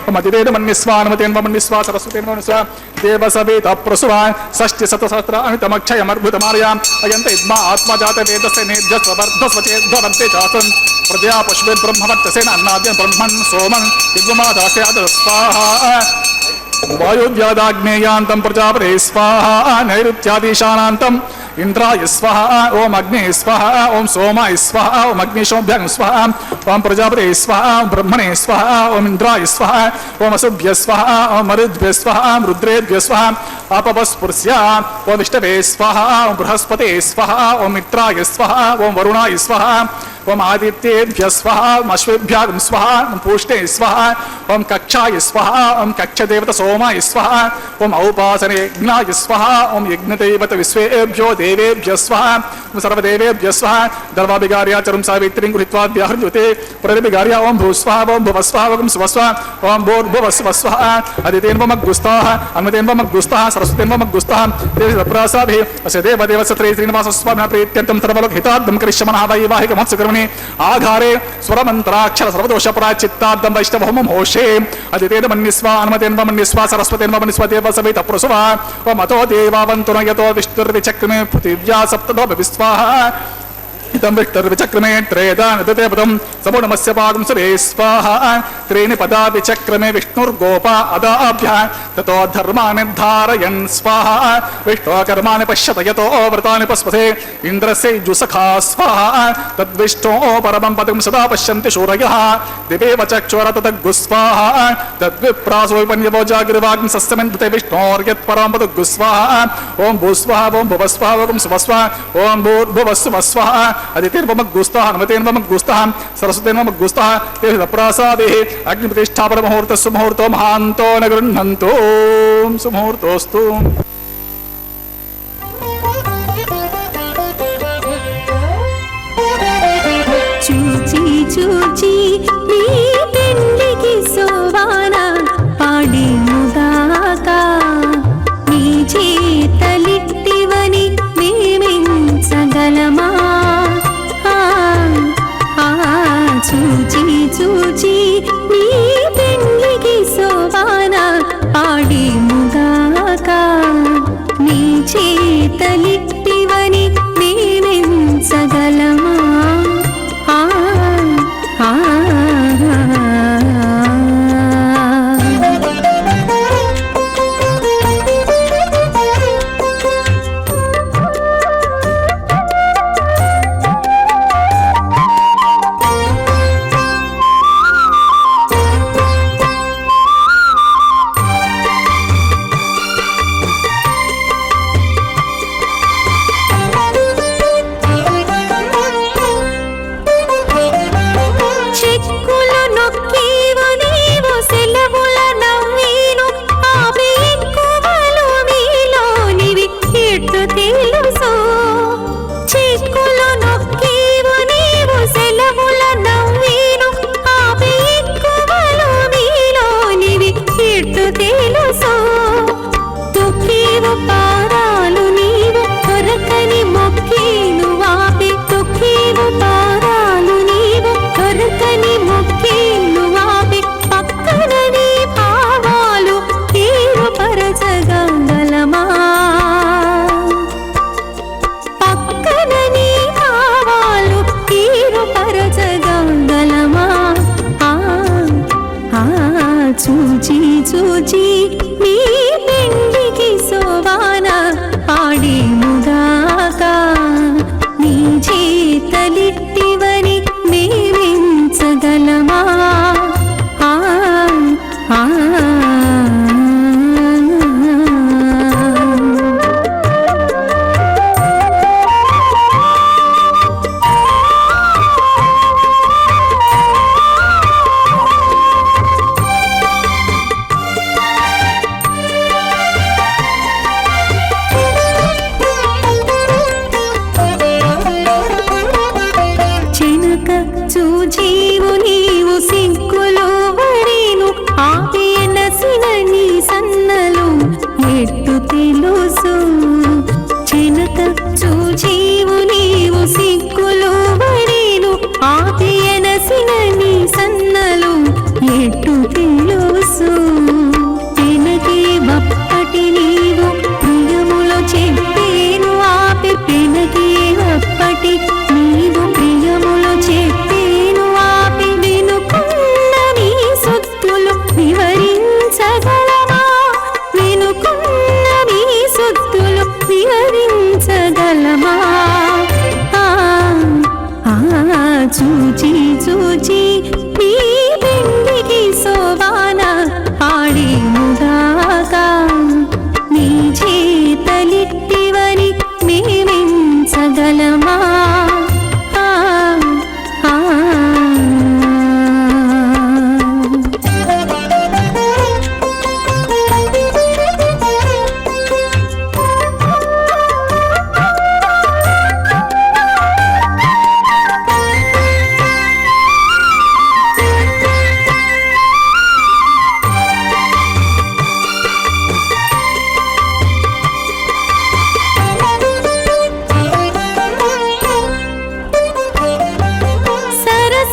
ओम अधिवेदमन्यस्वा नमतेन्वमन्यस्वा सरस्वतेन्वमन्यस्वा देवसवेत प्रसुवा षष्टिशतसहस्र अनितमक्षयमर्भुतमार्याम् अयन्त इद्मा आत्मा जातवेदस्य नेभ्यस्वर्धस्वतेध्वन्ते चासन् प्रजया पशुवे ब्रह्मवर्चसेन अन्नाद्य ब्रह्मन् सोमन् यज्ञमादास्य स्वाहा वायुव्यादाग्नेयान्तं प्रजापते स्वाहा नैऋत्यादिशानान्तं इंद्राय स्वाहा ओम अग्ने स्वाहा ओम सोमाय स्वाहा ओम अग्निशोभ्यं स्वाहा ओम प्रजापते स्वाहा ओम ब्रह्मणे स्वाहा ओम इंद्राय स्वाहा ओम असुभ्य स्वाहा ओम मरुद्भ्य स्वाहा ओम रुद्रेभ्य स्वाहा अपवस्पुर्ष्य ओम विष्णवे स्वाहा ओम बृहस्पते स्वाहा ओम मित्राय स्वाहा ओम वरुणाय स्वाहा ओम आदित्येभ्य स्वाहा ओम अश्वेभ्यं स्वाहा ओम पूष्णे स्वाहा ओम कक्षाय स्वाहा ओम कक्षदेवत सोमाय स्वाहा ओम औपासने यज्ञाय स्वाहा ओम यज्ञदेवत विश्वेभ्यो देवेभ्य स्वाहा ओम सर्वदेवेभ्य स्वाहा दर्वाभिगार्या चरुं सावित्रीं गृहीत्वा व्याहृत्युते प्रतिभिगार्या ओम भूस्वाहा ओम भुवस्वाहा ओम सुवस्वाहा ओम भूर्भुवस्वाहा अदितेन्वमग्गुस्ताः अन्वतेन्वमग्गुस्ताः सरस्वतेन्वमग्गुस्ताः देवप्रसाभिः अस्य देवदेवस्य श्रीनिवासस्वामिनः प्रीत्यर्थं सर्वलोकहितार्थं करिष्यामः वैवाहिकमत्सकर्मणि आघारे स्वरमन्त्राक्षर सर्वदोषपराचित्तार्थं वैष्णवहोमं होषे अदितेन्वमन्यस्वा अन्वतेन्वमन्यस्वा सरस्वतेन्वमन्यस्वा देवसवेत प्रसुवा ओम अतो देवावन्तो न यतो विष्णुर्विचक्रमे पृथिव्या सप्तदो विस्वाहा इदं विष्णुर्विचक्रमे त्रेधा नदते पदं समूढमस्य पागं सुरे स्वाहा त्रीणि पदा विचक्रमे विष्णुर्गोपा अदाभ्यः ततो धर्मान् धारयन् स्वाहा विष्णो कर्माणि पश्यत यतो व्रतानि पस्पथे इन्द्रस्य जुसखा स्वाहा तद्विष्णो परमं पदं सदा पश्यन्ति शूरयः दिवेव चक्षुर तद्गुस्वाहा तद्विप्रासो विपन्यवो जागृवाग्नि सस्यमेन्दते विष्णोर्यत्परं पदुस्वाहा ओम भूस्वाहा ओम भुवस्वाहा ओम सुवस्वाहा ओम भूर्भुवस्वाहा अदितेन्वमग्गुस्ताः अन्वतेन्वमग्गुस्ताः सरस्वतेन्वमग्गुस्ताः तेजप्रसादेः अग्निप्रतिष्ठापनमुहूर्तस्य मुहूर्तो महान्तो न गृह्णन्तु सुमुहूर्तोऽस्तु చూచి చూచి నీ పెండికి సోవానా పాడిముగాక నీ చేతలిట్టివని మేమించగలమా చూచి చూచి నీ పెండికి సోవానా పాడిముగాక నీ చేతలిట్టివని మేమించగలమా చూచి చూచి నీ పెండికి సోవాన ఆడేముగాక నీ చేతలిట్టివని మేమించగలమా ఆ, ఆ.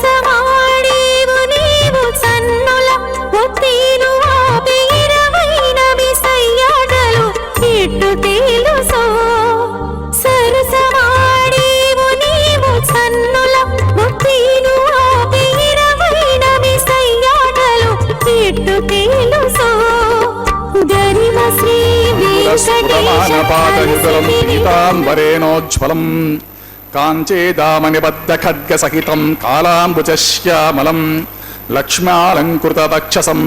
సరసమాడేవు నీవు సన్నుల ఒత్తిలు ఆపి 20 విసయ్యాడలు ఇట్టు తెలుసో సరసమాడేవు నీవు సన్నుల ఒత్తిలు ఆపి 20 విసయ్యాడలు ఇట్టు తెలుసో గరిమ శ్రీ స్ఫుటమానపాదయుగలం పీతాంబరేణోజ్వలం కాంచేదామనిబద్ధ ఖడ్గ సహితం కాళాంబుజశ్యామలం లక్ష్మ్యాలంకృతవక్షసం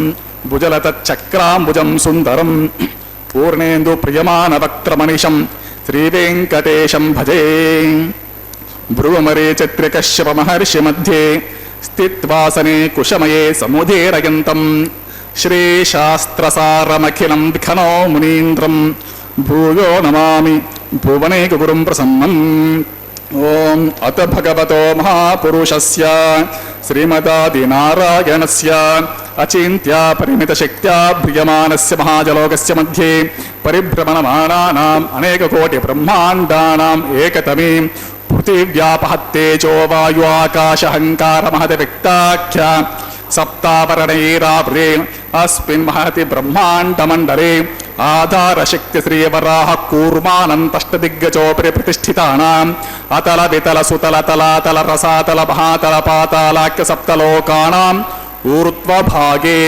భుజలతచక్రాంబుజం సుందరం పూర్ణేందు ప్రియమాన వక్త్రమనిషం శ్రీవేంకటేశం భజే భ్రువమరే చత్రికశ్యప మహర్షి మధ్యే స్థిత్వాసనే కుశమయే సముదీరయంతం శ్రీశాస్త్రసారమఖిలం విఖనో మునీంద్రం భూయో నమామి భువనేక గురుం ప్రసన్నం ఓం అత భగవతో మహాపురుషస్య శ్రీమదాదినారాయణస్య అచింత్యా పరిమిత శక్త్యా భ్రియమానస్య మహాజలోకస్య మధ్యే పరిభ్రమణమానానాం అనేక కోటి బ్రహ్మాండానాం ఏకతమే పృథివ్యాపహత్తేజో వాయు ఆకాశహంకార మహత వ్యక్తాఖ్య సప్తావరణైరావృతే అస్మిన్ మహతి బ్రహ్మాండమండలే ఆధారశక్తి శ్రీవరాహ కూర్మానంతష్టదిగ్గజోపరి ప్రతిష్ఠితానాం అతల వితల సుతల తలాతల రసాతల మహాతల పాతాళాఖ్య సప్తలోకానాం ఊర్ధ్వభాగే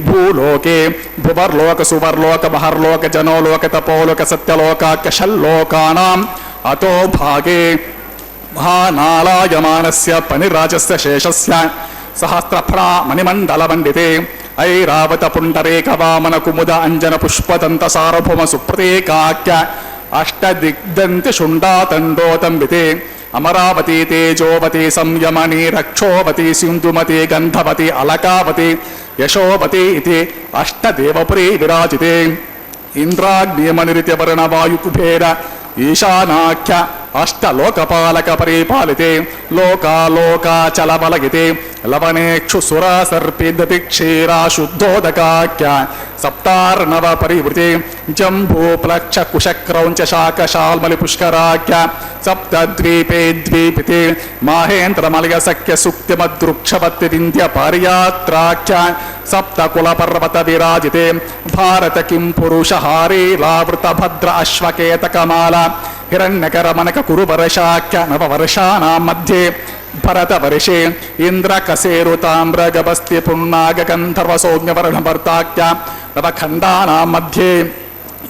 భూలోకే భువర్లోక సువర్లోక మహర్లోక జనోలోక తపోలోక సత్యలోకాఖ్య షల్లోకానాం అతో భాగే మహానాళాయమానస్య పనిరాజస్య శేషస్య సహస్రఫణా మణిమండలమండితే ఐరావత పుండరేక వామన కుముద అంజన పుష్పదంత సార్వభౌమ సుప్రతేకాఖ్య అష్టదిగ్దంతి శుండాతండోతంబితే అమరావతి తేజోవతి సంయమని రక్షోవతి సింధుమతి గంధవతి అలకావతి యశోవతి ఇది అష్టదేవపురీ విరాజితే ఇంద్రాగ్నియమనిరిత్యవర్ణ వాయుకుబేర ఈశానాఖ్య అష్టలోకపాలక పరిపాలితే లోకాలోకాచలబలగితే లవనేక్షు సురా సర్పిదతి క్షీరా శుద్ధోదకాఖ్య సప్తార్ణవ పరివృతే జంబూప్లక్ష కుశక్రౌంచ శాకశాల్మలి పుష్కరాఖ్య సప్తద్వీపే ద్వీపితే మాహేంద్రమలయ సఖ్య సుక్తిమదృక్షవత్తి వింధ్య పారియాత్రాఖ్య సప్తకుల పర్వత విరాజితే భారత కిం పురుషహారీలావృత భద్ర అశ్వకేతకమాల హిరణ్యకరమనక కురువర్షాఖ్య నవవర్షాణాం మధ్యే భరతవర్షే ఇంద్రకసేరుతామ్రగభస్తి పున్నాగంధర్వసౌజ్ఞవర్ణభర్తాఖ్య నవఖండానాం మధ్యే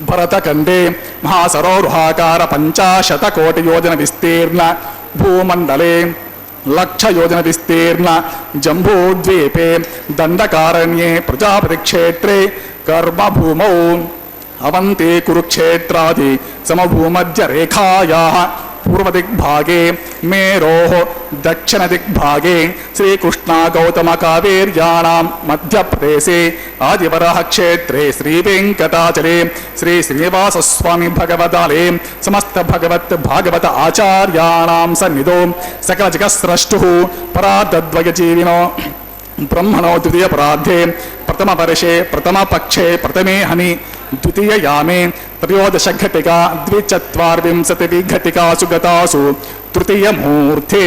భరతఖండే మహాసరోరుహాకార 50 కోటి యోజన విస్తీర్ణ భూమండలే 1 లక్ష యోజన విస్తీర్ణ జంబూద్వీపే దండకారణ్యే ప్రజాపతిక్షేత్రే కర్మభూమౌ అవంతే కురుక్షేత్రాది సమభూమధ్య రేఖాయాః పూర్వదిగ్భాగే మేరోః దక్షిణదిగ్భాగే శ్రీకృష్ణా గౌతమ కావేర్యాణాం మధ్యప్రదేశే ఆదివరాహ క్షేత్రే శ్రీవేంకటాచలే శ్రీ శ్రీనివాసస్వామి భగవదాలే సమస్త భాగవత ఆచార్యాణాం సన్నిధో సకల జగత్స్రష్టుః పరార్ధద్వయ జీవినో బ్రహ్మణో ద్వితీయ పరార్ధే ప్రథమ వర్షే ప్రథమ పక్షే ప్రథమే హని ద్వితీయ యామే త్రయోదశ ఘటికా 24 ఘటికాసు గతాసు తృతీయ ముహూర్తే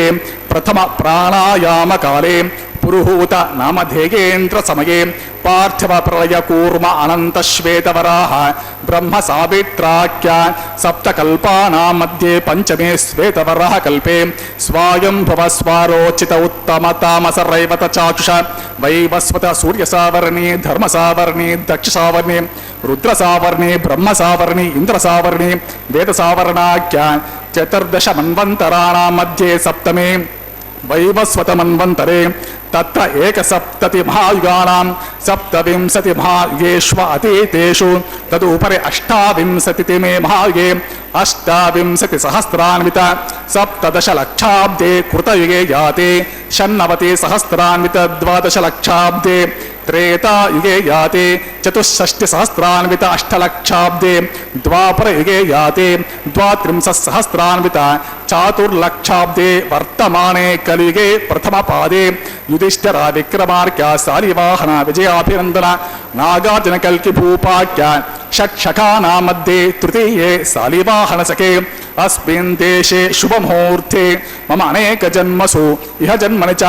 ప్రథమ ప్రాణాయామ కాలే పురుహూత నామధేయేంద్ర సమయే పార్థివ ప్రళయ కూర్మ అనంత శ్వేతవరాహ బ్రహ్మ సావిత్రాఖ్య సప్తకల్పానాం మధ్యే పంచమే శ్వేతవరాహ కల్పే స్వాయంభవ స్వారోచిత ఉత్తమ తామస రైవత చాక్షుష వైవస్వత సూర్య సావర్ణి ధర్మ సావర్ణి దక్ష సావర్ణి రుద్ర సావర్ణి బ్రహ్మ సావర్ణి ఇంద్ర సావర్ణి వేద సావర్ణాఖ్య 14 మన్వంతరాణాం మధ్యే సప్తమే वैवस्वतमन्वन्तरे तत्र एकसप्तति महायुगानां सप्तविंशति महायुगेष्व अतीतेषु तदुपरि अष्टाविंशतितमे महायुगे अष्टाविंशति सहस्रान्वित सप्तदशलक्षाब्दे कृतयुगे याते षण्णवति सहस्रान्वित द्वादशलक्षाब्दे त्रेतायुगे याते चतुष्षष्टिसहस्रान्वित अष्टलक्षाब्दे द्वापरयुगे याते द्वात्रिंशत्सहस्रान्वित चातुर्लक्षाब्दे वर्तमाने कलियुगे प्रथमपादे युधिष्ठिर विक्रमार्क्य शालिवाहन विजयाभिनन्दन नागार्जुन कल्कि भूपाक्य षट्शखानां मध्ये तृतीये शालिवाहनसखे अस्मिन् देशे शुभमुहूर्ते मम अनेकजन्मसु इह जन्मनि च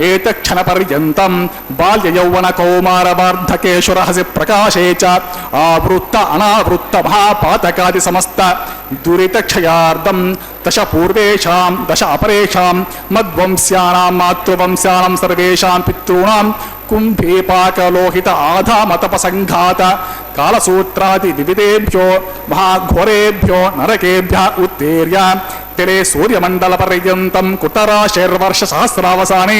एतत्क्षणपर्यन्तं बाल्ययौवनकौमारवार्धकेषु रहसि प्रकाशे च आवृत्त अनावृत्त महापातकादि समस्त दुरितक्षयार्धं दश पूर्वेषां दश अपरेषां मद्वंस्यानां मातृवंस्यानां सर्वेषां पितॄणां कुम्भीपाकलोहित आधामतपसङ्घात कालसूत्रादि विविधेभ्यो महाघोरेभ्यो नरकेभ्यः उत्तीर्य तिले सूर्यमण्डलपर्यन्तं कुटराशैर्वर्षसहस्रावसाने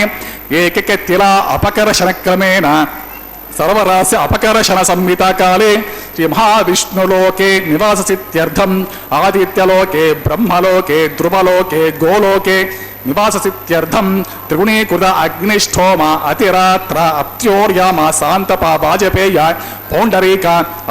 एकैकतिला अपकर्षणक्रमेण सर्वरास्य अपकर्षण संहिता काले श्री महाविष्णुलोके निवाससित्यर्थम् आदित्यलोके ब्रह्मलोके ध्रुवलोके गोलोके निवाससित्यर्थं त्रिगुणीकृत अग्निष्ठोम अतिरात्र अप्त्योर्याम शान्तप वाजपेय पौण्डरीक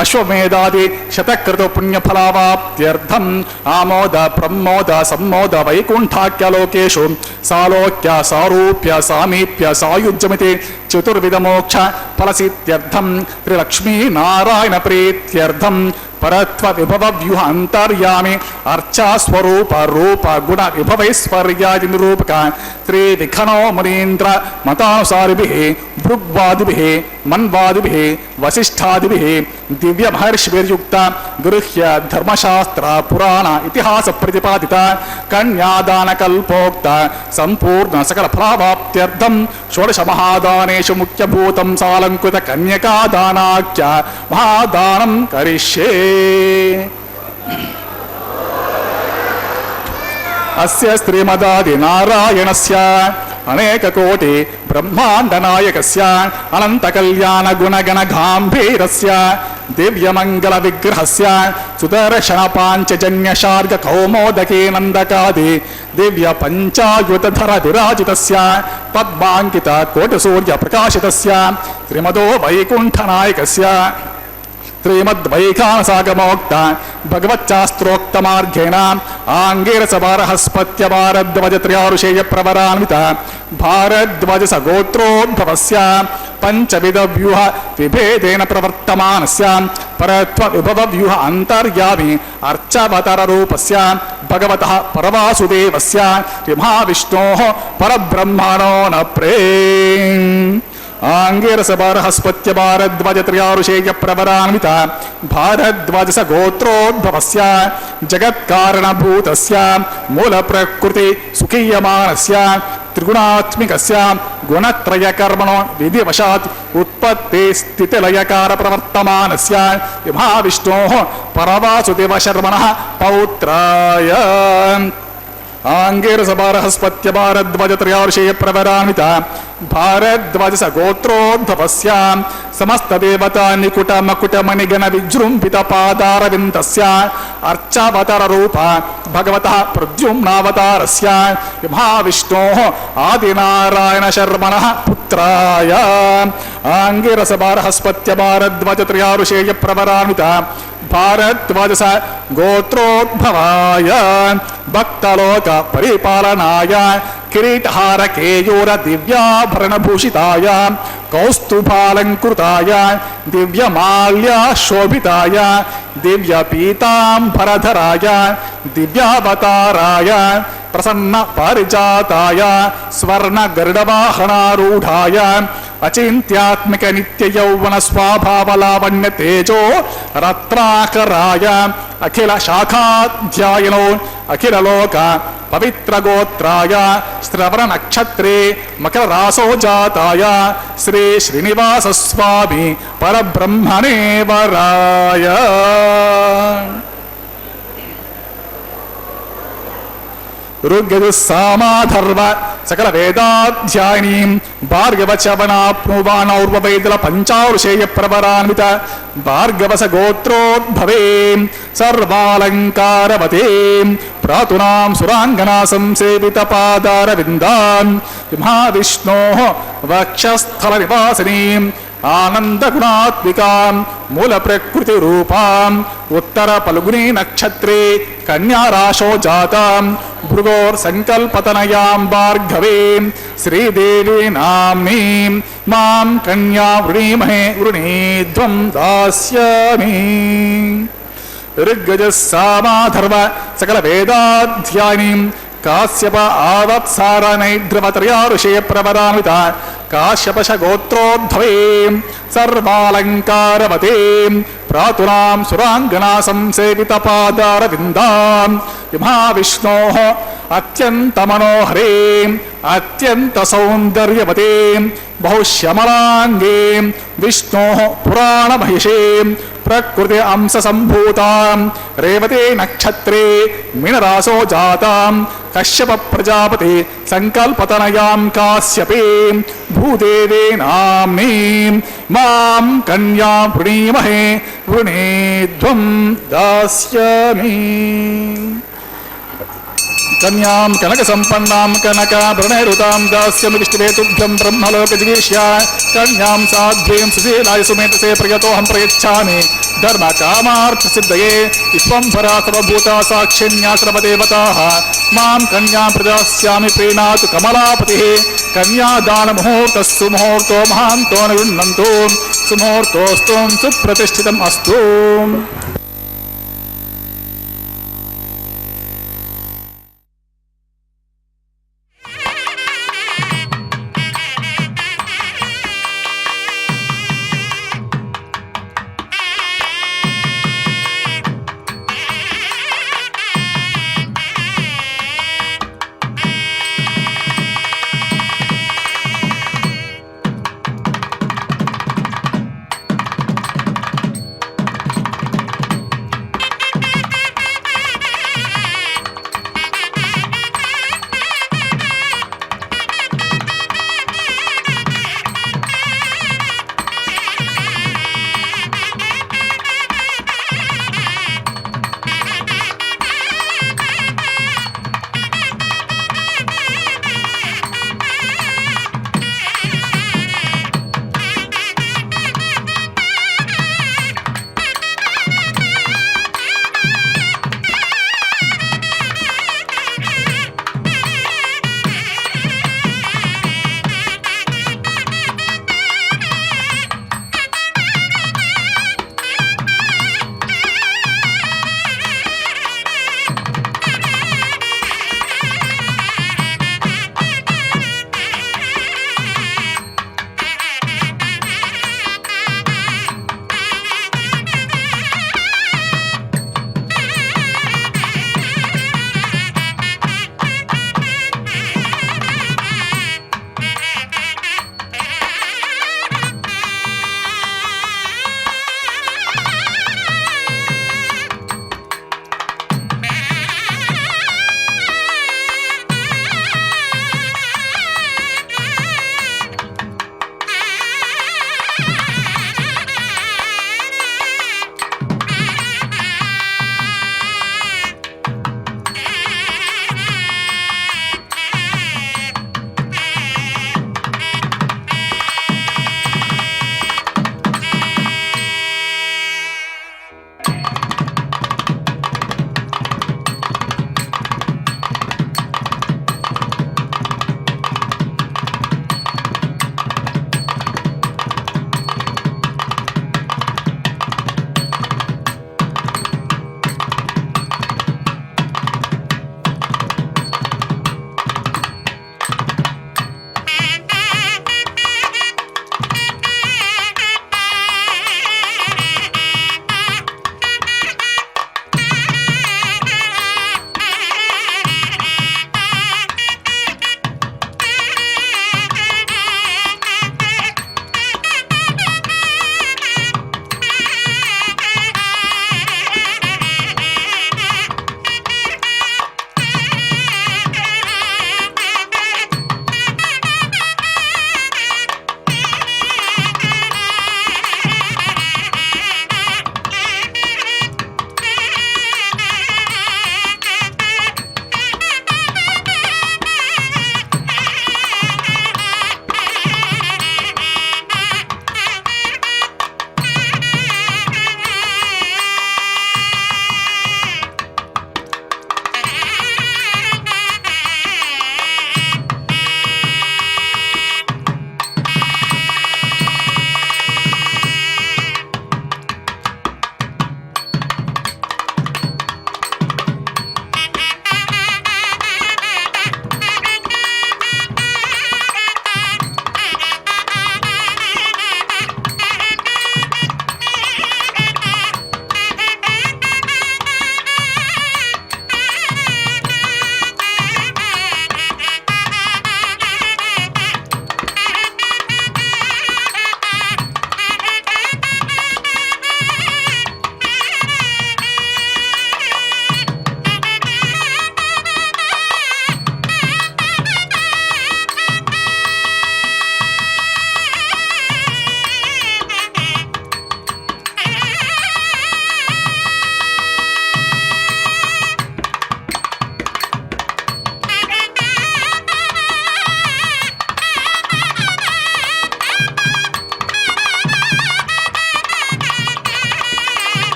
अश्वमेधादि शतकृत पुण्यफलावाप्त्यर्थम् आमोद प्रमोद सम्मोद वैकुण्ठाख्यलोकेषु सालोक्य सारूप्य सामीप्य सायुज्यमिति चतुर्विधमोक्ष फलसित्यर्थं त्रिलक्ष्मी नारायण प्रीत्यर्थं परत्व विभव व्यूह अंतर्यामी अर्चा स्वरूप रूप गुण विभवैश्वर्यादि निरूपक श्री विखनो मुनीन्द्र मतानुसारिभिः भृग्वादिभिः मन्वादिभिः वसिष्ठादिभिः दिव्य महर्षिभिर्युक्त गृह्य धर्मशास्त्र पुराण इतिहास प्रतिपादित कन्यादान कल्पोक्त संपूर्ण सकल फलावाप्त्यर्थं षोडश महादानेषु मुख्यभूतं सालंकृत कन्यकादानाख्य महादानं करिष्ये। अस्य श्रीमदादि नारायणस्य अनेक कोटि ब्रह्मांड नायकस्य अनंत कल्याण गुणगण गांभीरस्य दिव्य मंगल विग्रहस्य सुदर्शन पांचजन्य शार्ग कौमोदकी नंदकादि दिव्य पंचायुतधर विराजितस्य पद्मांकित कोटि सूर्य प्रकाशितस्य श्रीमदो वैकुंठ नायकस्य श्रीमद्वैखानसागमोक्त भगवच्चास्त्रोक्त मार्गेण आंगीरसभारहस्पत्य भारद्वाज त्रयारुषेय प्रवरान्वित भारद्वाज सगोत्रोद्भवस्य पंचविध व्यूह विभेदेन प्रवर्तमानस्य परत्व विभव व्यूह अंतर्यामी अर्चावतार रूपस्य भगवतः परवासुदेवस्य महाविष्णोः परब्रह्मणो न प्रेम आंगीरसभारहस्पत्य भारद्वाज त्रयारुषेय प्रवरान्वित भारद्वाज गोत्रोद्भवस्य जगत्कारणभूतस्य मूल प्रकृति सुखीयमानस्य त्रिगुणात्मिकस्य गुणत्रयकर्मणो विधिवशात् उत्पत्ति स्थितिलयकार प्रवर्तमानस्य महाविष्णोः परवासुदेव शर्मणः पौत्राय आंगीरसभारहस्पत्य भारद्वाज त्रयारुषेय प्रवरान्वित भारद्वाज गोत्रोद्भवस्य समस्त देवता निकुट मकुट मणिगण विजृंभित पादारविन्दस्य अर्चावतार रूप भगवतः प्रद्युम्नावतारस्य महाविष्णोः आदिनारायण शर्मणः पुत्राय आंगीरसभारहस्पत्य भारद्वाज त्रयारुषेय प्रवरान्वित भारद्वाज गोत्रोद्भवाय भक्तलोक परिपालनाय किरीटहार केयूर दिव्याभरणभूषिताय कौस्तुभालंकृताय दिव्यमाल्याशोभिताय दिव्यपीतांबरधराय दिव्यावताराय प्रसन्न पारिजाताय स्वर्ण गरुडवाहनारूढ़ाय अचिंत्यात्मिक नित्य यौवन स्वाभावलावण्य तेजो रत्नाकराय अखिल शाखाध्यायनो अखिल लोक पवित्र गोत्राय श्रवण नक्षत्रे मकर रासो जाताय श्री श्रीनिवास स्वामी परब्रह्मणे वराय ऋग्यजुः सामाधर्व సకల వేదాధ్యాయనీం భార్గవచవనాప్నువానౌర్వైదల పంచారుషేయ ప్రవరాన్విత భార్గవస గోత్రోద్భవేం సర్వాలంకారవతేం ప్రాతునాం సురాంగనా సంసేవిత పాదారవిందాం మహావిష్ణోః వక్షస్థల నివాసినీం ఆనందగుణాత్మికాం మూల ప్రకృతి రూపాం ఉత్తర పల్గుని నక్షత్రే కన్యారాశో జాతాం భృగోర్ సంకల్పతనయాం భార్గవేం శ్రీదేవి నామ్నీం మాం కన్యా వృణీమహే వృణీధ్వం దాస్యామి. ఋగ్గజ సామాధర్వ సకల వేదాధ్యాయనీం కాశ్యప ఆవత్సారనైద్రవతర్యా ఋషయ ప్రవరాన్విత కాశ్యపశ గోత్రోద్భవేం సర్వాలంకారవతేం ప్రాతునాం సురాంగనా సంసేవిత పాదారవిందాం మహావిష్ణోః అత్యంత మనోహరేం అత్యంత సౌందర్యవతేం బహుశ్యమలాంగేం విష్ణోః పురాణమహిషేం ప్రకృతి అంశ సంభూతాం రేవతే నక్షత్రే మీనరాశో జాతాం కశ్యప ప్రజాపతి సంకల్పతనయాం కాశ్యపేం భూదేవే నామ్నీం మాం కన్యా వృణీమహే వృణీధ్వం దాస్యామి. కన్యాం కనక సంపన్నాం కనకాభరణైరుతాం దాస్యామి విష్ణువేతుభ్యం బ్రహ్మలోక జిగీష్య కన్యాం సాధ్వీం సుశీలాయ సుమేతసే ప్రియతోహం ప్రయచ్ఛామి ధర్మ కామార్థ సిద్ధయే విశ్వంభరా సర్వభూతా సాక్షిణ్యా సర్వదేవతాః మాం కన్యాం ప్రదాస్యామి ప్రీణాతు కమలాపతిః కన్యాదాన ముహూర్తస్సు ముహూర్తో మహాంతో నివృణ్ణంతు సుముహూర్తోస్తు సుప్రతిష్ఠితం అస్తు.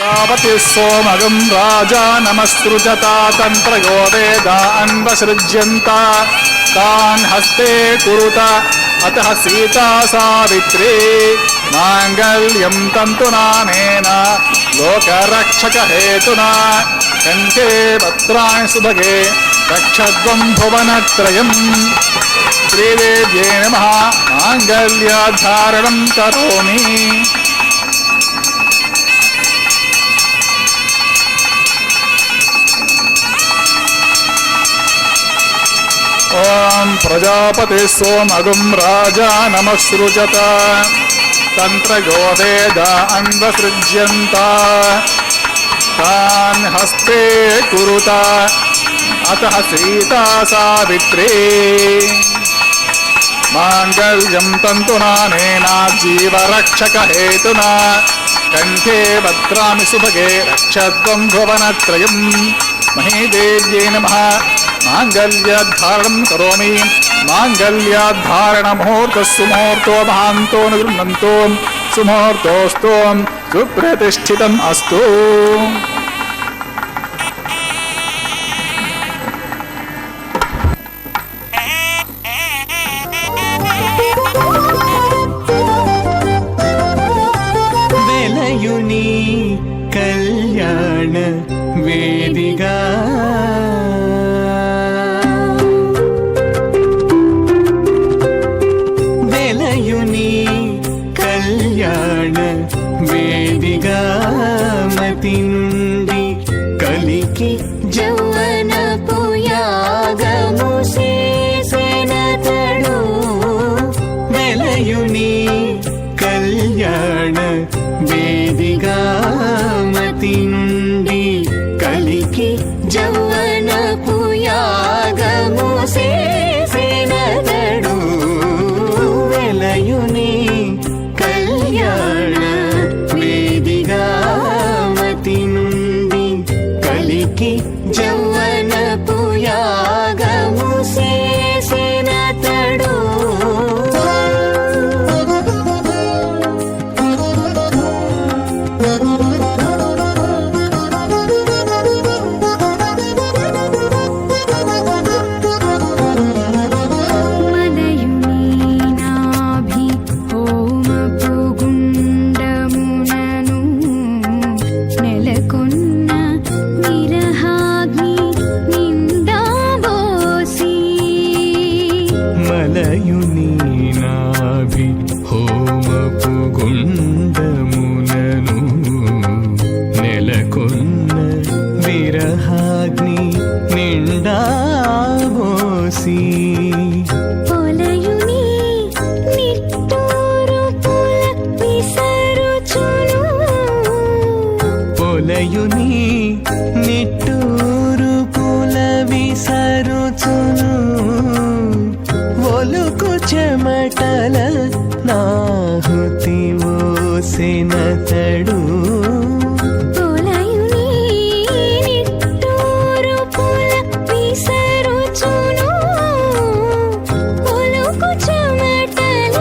प्रजापति सोमगं राजा नमस्कृजता तंत्रयो वेदान्वसृज्यन्ता तान् हस्ते कुरुत अतः सीता सावित्री मांगल्यं तन्तुनानेन लोकरक्षकहेतुना कंठे भद्राणि सुभगे रक्षध्वं भुवनत्रयम् श्रीदेव्यै नमः मांगल्यधारणं करोमि। ओम प्रजापति सोमगं राजा नमस्सृजत तंत्रयो वेदान्वसृज्यन्ता तान् हस्ते कुरुत अतः सीता सावित्री मांगल्यं तन्तुनानेना जीवरक्षकहेतुना कंठे भद्राणि सुभगे रक्षध्वं भुवनत्रयम् महीदेव्यै नमः मांगल्यधारणं करोमि। मांगल्यधारण मुहूर्तस्सु मुहूर्तो महान्तो न गृह्णन्तो सुमुहूर्तोऽस्तु सुप्रतिष्ठितम् अस्तु। వెలయుని కళ్యాణ వేదిగా కళ్యాణ వేదిగా మతి నుండి కలికి జౌవనపు యాగము చేసెనతడు వెలయుని కళ్యాణ వేదిగా మతి నుండి కలికి జౌవనపు యాగము చేసెనతడు వెలయుని కళ్యాణ వేదిగా మతి నుండి కలికి జౌవనపు యాగము చేసెనతడు మలయుని నాభి హోమపు గుండమునను నెలకొన్న విరహాగ్ని నిండాబోసి పొలయుని నిట్టూరు పుల విసరుచును పొలయుని నిట్టూరు పుల విసరుచును ఒలుకు చెమటల నాహుతి ఓసెనతడు పొలయుని నిట్టూరు పుల విసరుచును ఒలుకు చెమటల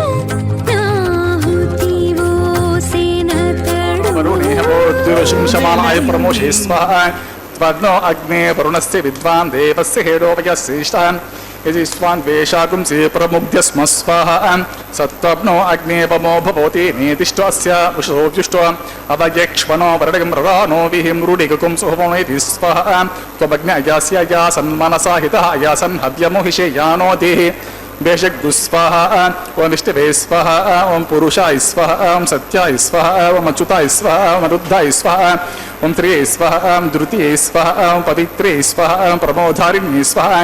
నాహుతి ఓసెనతడు वरुणेहवोद्युशमानाय प्रमोषे स्वाहा त्वग्नो अग्ने वरुणस्य विद्वान् देवस्य हेडोपयश्रेष्ठान् यदि स्वान् वेशागुंसि प्रमुग्ध्य स्म स्वाहा सत्त्वग्नो अग्नेपमो भवति नेतिष्ठो अस्य उषोऽव्युष्टो अवयक्ष्मनो वरडगं ररानो विहिमृडिगकुं सुभवमेति स्वाहा त्वमग्ने अयास्य अयासन्मनसा हितः अयासन् हव्यमोहिषे यानो देहि बेशग्गु स्वाहा ओम विष्णवे स्वाहा ओम पुरुषाय स्वाहा ओम सत्याय स्वाहा ओम अच्युताय स्वाहा ओम अरुद्धाय स्वाहा ओम त्रिये स्वाहा ओम द्रुतिये स्वाहा ओम पवित्रे स्वाहा ओम प्रमोधारिण्ये स्वाहा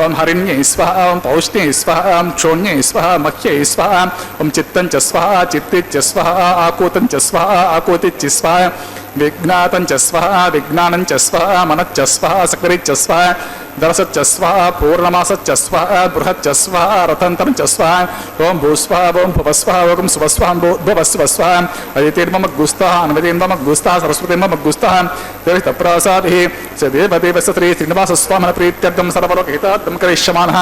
ओम हरिण्ये स्वाहा ओम पौष्णे स्वाहा ओम क्षोण्ये स्वाहा मह्ये स्वाहा ओम चित्तं च स्वाहा चित्ते च स्वाहा आकोतं च स्वाहा आकोतिच्च स्वाहा विघ्नातं च स्वाहा विज्ञानं च स्वाहा मनच्च स्वाहा सकरिच्च स्वाहा दरसच्च स्वाहा पूर्णमासच्च स्वाहा बृहच्च स्वाहा रथंतं च स्वाहा ओम भूस्वाहा ओम भुवस्वाहा ओम सुवस्वाहा भुवस्वस्वाहा अदितिर्ममग्गुस्तः अन्वदिर्ममग्गुस्तः सरस्वतीर्ममग्गुस्तः देवतप्रसादिः स देवदेवस्य श्री श्रीनिवासस्वामिनः प्रीत्यर्थं सर्वलोकहितार्थं करिष्यमाणः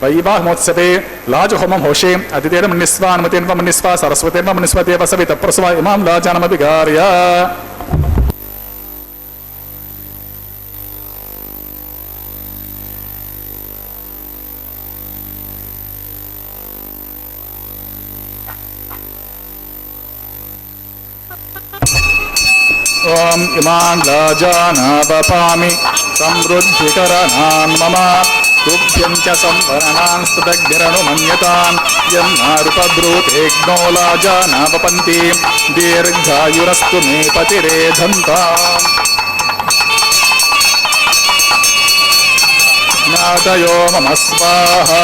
वैवाहमोत्सवे लाजहोमं होषे अदितेर्मन्यस्वा अनुमतिर्मन्यस्वा सरस्वतीर्मन्यस्वा देवसवितप्रसवा इमां लाजानमभिगार्य ॐ इमान् राजानावपामि समृद्धिकरणान् मम तुभ्यं च संवरणान् स्तुतग्निरनुमन्यतान् यन्नारुपब्रूतेऽग्नो लाजानावपन्ति दीर्घायुरस्तु मे पतिरेधन्ताम् ज्ञातयो मम स्वाहा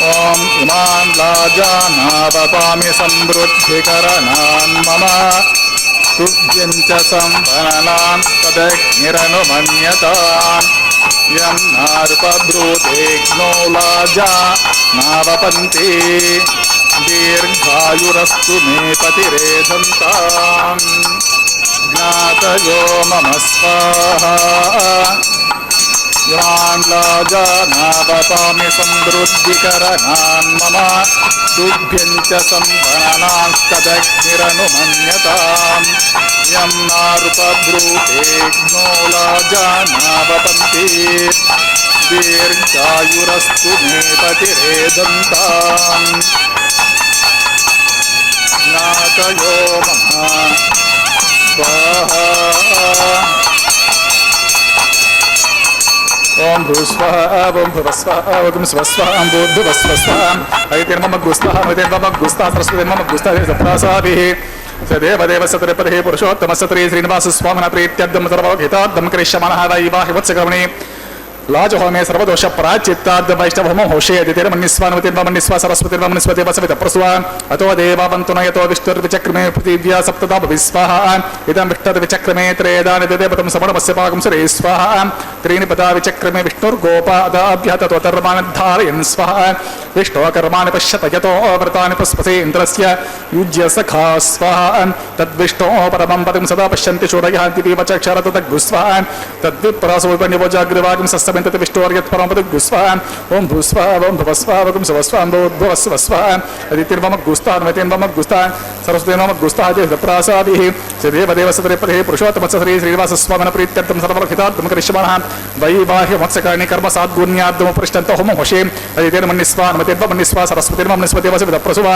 ॐ इमान् लाजानावपामि समृद्धिकरणान् मम तुभ्यं च संवरणान् तदग्निरनुमन्यतान् यं नारुपब्रूतेऽग्नो लाजानावपन्ति दीर्घायुरस्तु मे पतिरेधन्ताम् ज्ञातयो मम स्वाहा यान् लाजानावपामि समृद्धिकरणान् मम तुभ्यं च संवरणांस्तदग्निरनुमन्यताम् यं नारुपब्रूतेऽग्नो लाजानावपन्ति दीर्घायुरस्तु मे पतिरेधन्ताम् ज्ञातयो मम स्वाहा ओम भूस्वः ओम भुवस्वः ओम स्वस्वः ओम भूर्भुवस्वः ऐतिर्मम गुस्वः मतेर्मम गुस्ता सरस्वतीर्मम गुस्ता सप्रासाभिः सदेवदेव सतरिपतिः पुरुषोत्तमः सतरी श्रीनिवास स्वामिनः प्रीत्यर्थं सर्वहितार्थं करिष्यामः वैवाहि वत्सकर्मणि लाजहोमे सर्वदोष प्राचित्ताद् वैष्णवहोमो होषे दितिर्मन्निस्वानुतिर्मन्निस्वा सरस्वतीर्मन्निस्वते वसवित प्रसुवा अतो देवावन्तु नयतो विष्णुर्विचक्रमे पृथिव्या सप्तदा विस्वाहा इदं विष्णुर्विचक्रमे त्रेदानि देवतं समणमस्य पाकं सुरे स्वाहा त्रीणि पदा विचक्रमे विष्णुर्गोपादाभ्यः ततोतर्मानद्धारयन् स्वाहा विष्णोकर्माणि पश्यत यतो व्रतानि पुष्पसे इन्द्रस्य युज्य सखा स्वाहा तद्विष्णोः परमं पदं सदा पश्यन्ति शूरयः दिवीव चक्षरत तद्गुस्वाहा तद्विप्रसोपनिवोजाग्रवागं सस्तमेतत् विष्णोर्यत् परमं पदं गुस्वाहा ओम भूस्वाहा ओम भुवस्वाहा ओम स्वस्वाहा ओम भुवस्वाहा अदितिर्मम गुस्ताः नमतेर्मम गुस्ताः सरस्वतीर्मम गुस्ताः प्रासादिः सदेवदेव सतरिपतिः पुरुषोत्तमस्य श्री श्रीनिवास स्वामिनः प्रीत्यर्थं सर्वहितार्थं करिष्यामः वैवाहि वत्सकर्णि कर्म साद्गुण्यार्धमुपरिष्टन्तः होमो होषे अदितिर्मन्निस्वा नमतेर्मन्निस्वा सरस्वतीर्मन्निस्वते वसवित प्रसुवा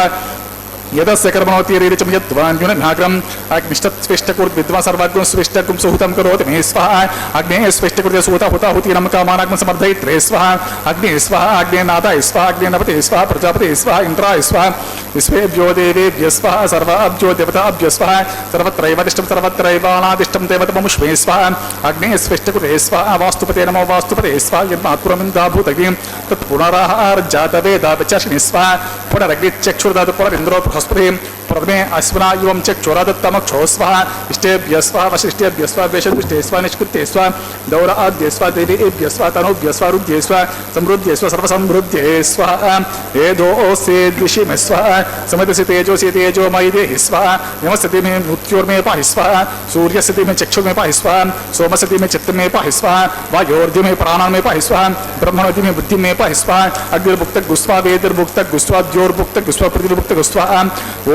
यदस्य कर्मणोतीरीचम यद्वान्युनाग्रम अग्निष्ठस्विष्टकुर्विद्वा सर्वाग्नं स्विष्टकुं सुहुतं करोति मे स्वाहा अग्ने स्विष्टकुर्य सुहुता हुता हुतीनं कामानाग्नं समर्धयित्रे स्वाहा अग्ने स्वाहा अग्ने नादाय स्वाहा अग्ने नपते स्वाहा प्रजापते स्वाहा इंद्राय स्वाहा विश्वेभ्यो देवेभ्य स्वाहा सर्वाभ्यो देवताभ्यो स्वाहा सर्वत्रैवदिष्टं सर्वत्रैवाणादिष्टं देवतममुष्मे स्वाहा अग्ने स्विष्टकुर्ये स्वाहा वास्तुपते नमो वास्तुपते स्वाहा यन्मात्पुरमिन्दाभूतगिं तत्पुनराहारजातवेदावचर्षिणि स्वाहा पुनरग्निचक्षुर्दातु पुनरिन्द्रो हस्पति प्रथमे अश्वना युवं चक्षुरादत्तमक्षो स्वाहा इष्टेभ्य स्वाहा वशिष्ठेभ्य स्वाहा वेषद्विष्टे स्वाहा निष्कृत्ये स्वाहा दौराद्य स्वाहा देवीभ्य स्वाहा तनूभ्य स्वाहा रुद्ध्ये स्वाहा समृद्ध्ये स्वाहा सर्वसमृद्ध्ये स्वाहा एधोऽस्ये द्विषिमे स्वाहा समदसि तेजोसि तेजोमयि देहि स्वाहा यमस्ति मे मृत्योर्मे पाहि स्वाहा सूर्यस्ति मे चक्षुर्मे पाहि स्वाहा सोमस्ति मे चित्तमे पाहि स्वाहा वायोर्धि मे प्राणान्मे पाहि स्वाहा ब्रह्मणोधि मे बुद्धिमे पाहि स्वाहा अग्निर्भुक्त गुस्वा वेदिर्भुक्त गुस्वा द्योर्भुक्त गुस्वा पृथ्वीर्भुक्त गुस्वा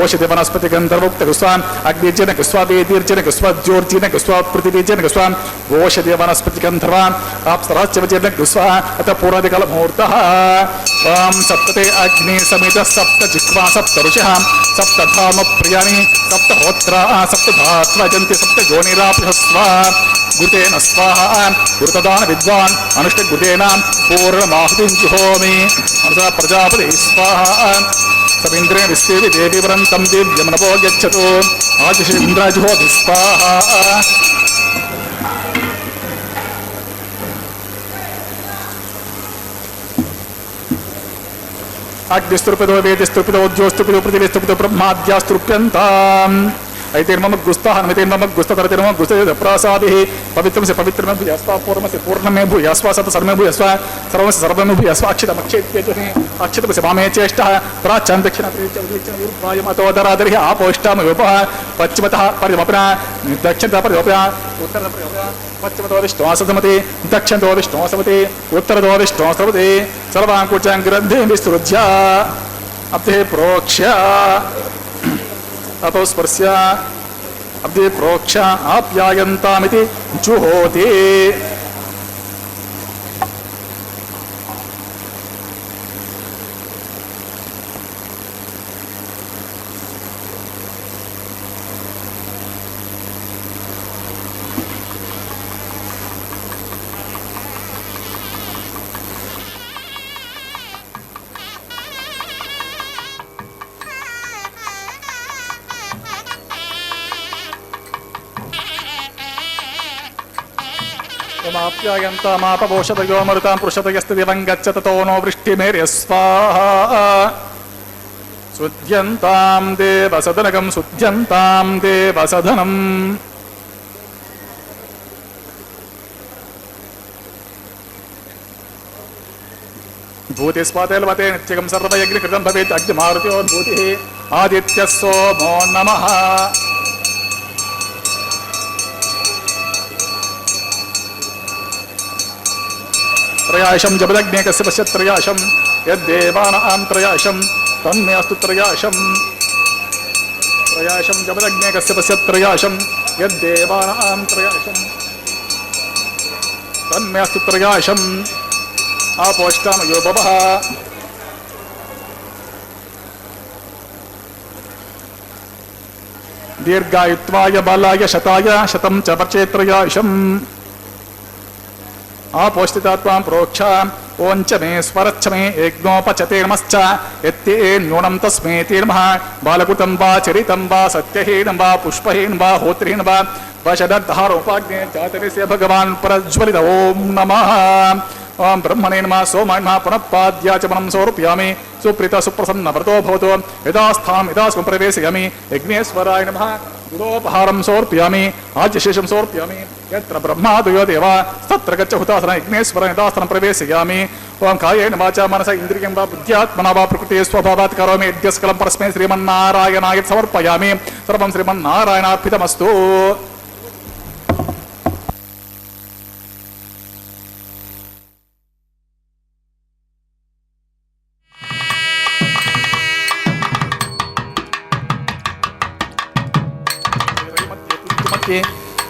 ओषधि वनस्पति गंधर्वोक्त गुस्वा अग्निर्जन गुस्वा वेदिर्जन गुस्वा द्योर्जन गुस्वा पृथ्वीर्जन गुस्वा ओषधि वनस्पति गंधर्वान् अप्सराश्चर्जन गुस्वा अतः पूर्वादिकाल मुहूर्तः ओम सप्तते अग्नि समित सप्त जिह्वा सप्त ऋषिः सप्त धाम प्रियाणि सप्त होत्रा सप्त धात्वजन्ति सप्त योनिराप्यस्वा गुरुतेन स्वाहा गुरुतदान विद्वान् अनुष्ठ गुरुतेन पूर्णमाहुतिं जुहोमि अनुसा प्रजापति स्वाहा सविन्द्रे विश्वेवि देवी वरन्तं दिव्यं नभो यच्छतु आदिशेन्द्राजुहोति स्वाहा अग्निस्तुपितो वेदिस्तुपितो ज्योस्तुपितो पृथिवीस्तुपितो ब्रह्माद्यास्तुप्यन्ताम् ऐतिर्मम गुस्ताः नमतेर्मम गुस्ततरतिर्मम गुस्तते प्रासादिः पवित्रं से पवित्रं भूयस्वा पूर्णं से पूर्णं में भूयस्वा सत सर्वं भूयस्वा सर्वं से सर्वं भूयस्वा अक्षितमक्षेत्यजुहि अक्षितम से वामे चेष्टः प्राच्यं दक्षिणवायुमतोदरादरिः आपोष्टाम विपः पश्चिमतः परिवपना दक्षिणतः परिवपना उत्तरतः परिवपना पश्चिमतो विष्णुवासमते दक्षिणतो विष्णुवासमते उत्तरतो विष्णुवासमते सर्वाङ्कुचां ग्रन्थिं विस्तृज्य अब्धे प्रोक्ष्य अतो स्पर्श्य अब्धे प्रोक्ष्य आप्यायन्तामिति जुहोति ఉమాప్యాయంతామాపపోషతయో మరుతాం పురుషతయస్తి దివం గచ్చతతో నో వృష్టిమేర్య స్వాహా శుద్ధ్యంతాం దేవసదనకం శుద్ధ్యంతాం దేవసదనం. భూతిస్వాతేల్వతే నిత్యకం సర్వయజ్ఞకృతం భవేత్ అగ్నిమారుత్యోద్భూతి ఆదిత్య సోమో నమః. త్రయాశం జపదగ్నే కస్య పశ్య త్రయాశం యద్దేవానాం త్రయాశం తన్మే అస్తు త్రయాశం. త్రయాశం జపదగ్నే కస్య పశ్య త్రయాశం యద్దేవానాం త్రయాశం తన్మే అస్తు త్రయాశం. ఆపోష్టామయో భవః. దీర్ఘాయుత్వాయ బాలాయ శతాయ శతం చ వర్చేత్రయాశం. ఆపోష్టితాత్వాం ప్రోక్ష ఓంచ మే స్వరచ్చ మే యజ్ఞోపచతేర్మశ్చ యత్తే న్యూనం తస్మే తీర్మః. బాలకృతం వా చరితం వా సత్యహీనం వా పుష్పహీనం వా హోత్రహీనం వా వశదద్ధారోపాగ్నే జాతవేస్య భగవాన్ ప్రజ్వలిత. ఓం నమః. ఓం బ్రహ్మణే నమః సోమాయ నమః. పునఃపాద్యాచమనం సమర్పయామి. సుప్రీత సుప్రసన్న వ్రతో భవతు. యథాస్థానం యథాస్వం ప్రవేశయామి. యజ్ఞేశ్వరాయ నమః. గురోపహారం సమర్పయామి. ఆజ్యశేషం సమర్పయామి. యత్ర బ్రహ్మాదయో దేవా తత్ర గచ్చ హుతాసన యజ్ఞేశ్వర యథాస్థానం ప్రవేశయామి. ఓం కాయేన వాచా మనస ఇంద్రియం వా బుద్ధ్యాత్మనా వా ప్రకృతే స్వభావాత్ కరోమి యజ్ఞస్కలం పరస్మై శ్రీమన్నారాయణాయ సమర్పయామి. సర్వం శ్రీమన్నారాయణార్పితమస్తు.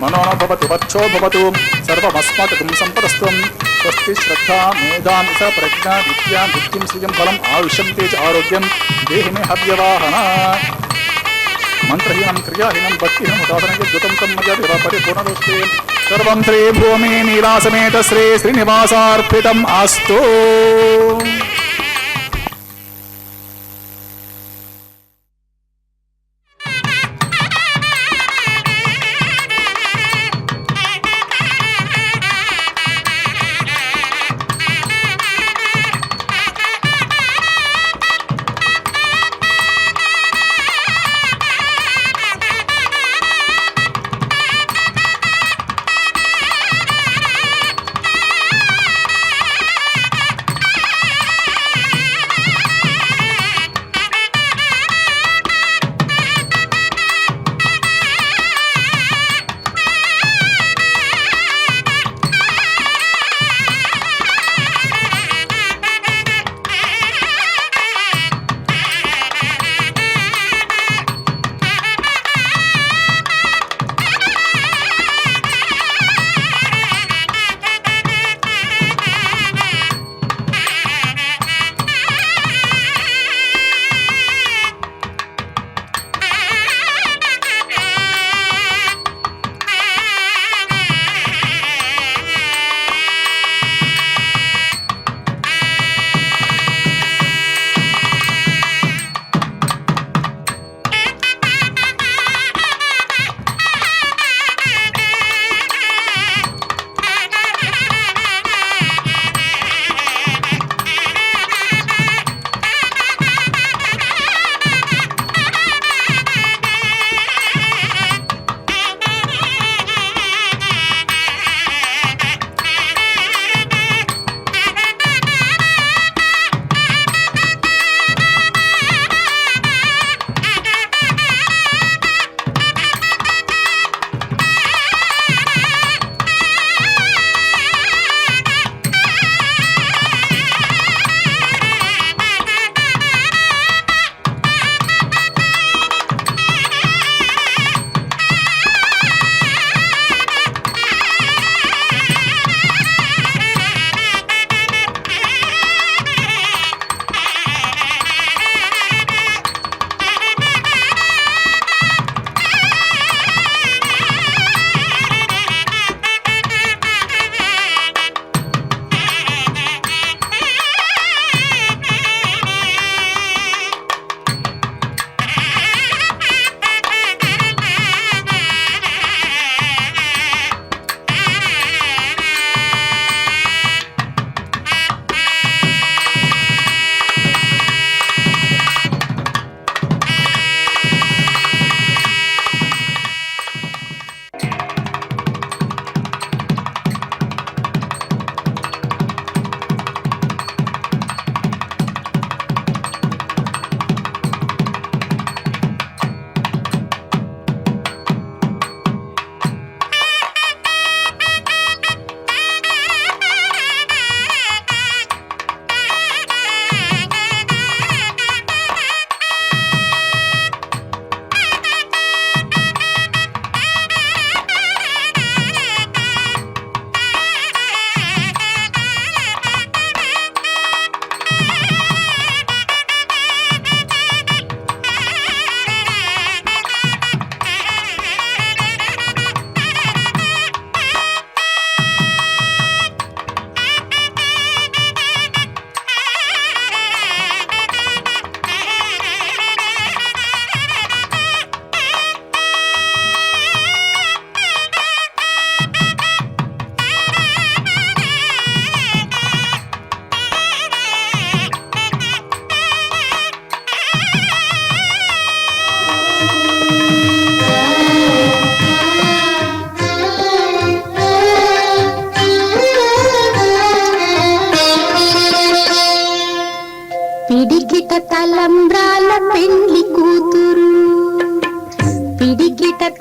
మనోనో భవతు వచ్చో భవతు సర్వమస్మాకం సంపదస్త్వం. స్వస్తి శ్రద్ధా మేధాం స ప్రజ్ఞా విద్యా బుద్ధిం శ్రియం ఫలం ఆయుష్యం తేజ ఆరోగ్యం దేహి మే హవ్యవాహన. మంత్రహీనం క్రియాహీనం భక్తిహీనం ఉదాసనయుద్ధం తం మయ దేవ పరిపూర్ణదోస్తే. సర్వం శ్రీ భూమి నీలాసమేత శ్రీ శ్రీనివాసార్పితం అస్తు.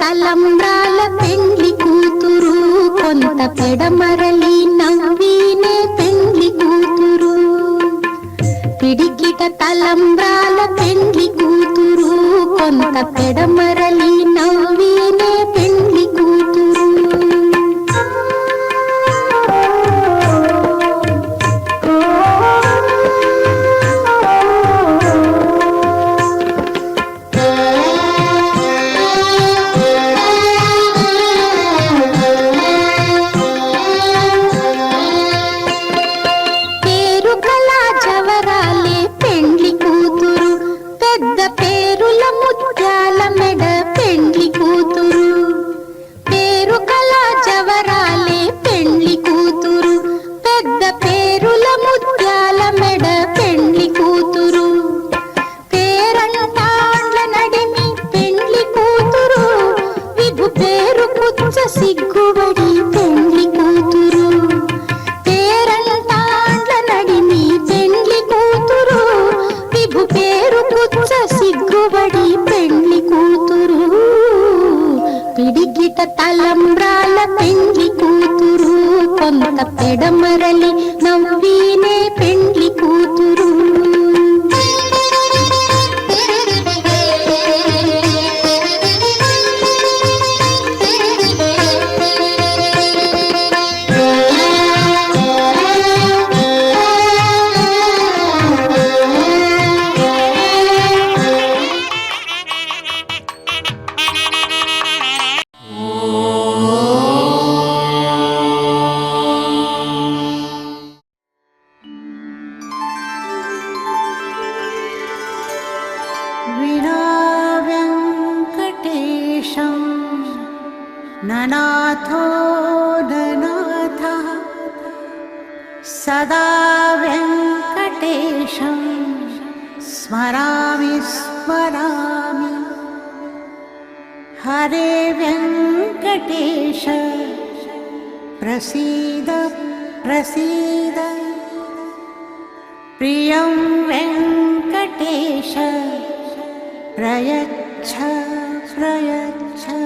తలంబ్రాల పెండ్లి కూతురు కొంత పెడమరలి నవ్వినే పెండ్లి కూతురు పిడికిట తలంబ్రాల పెండ్లి కూతురు కొంత పెడమరలి నవ్వినే పెండ్లి కూతురు సిగ్గుబడి పెండ్లి కూతురు పేరంటాండ్ల నడిమి పెండ్లి కూతురు విభు పేరు పుచ్చ సిగ్గుబడి పెండ్లి కూతురు పిడిగిట తలంబ్రాల పెండ్లి కూతురు కొంత పెడమరలి నవ్వినే పెండ్లి కూతురు ननाथो ननाथः सदा वेङ्कटेशं स्मरामि स्मरामि हरे वेङ्कटेश प्रसीद प्रसीद प्रियं वेङ्कटेश प्रयच्छ प्रयच्छ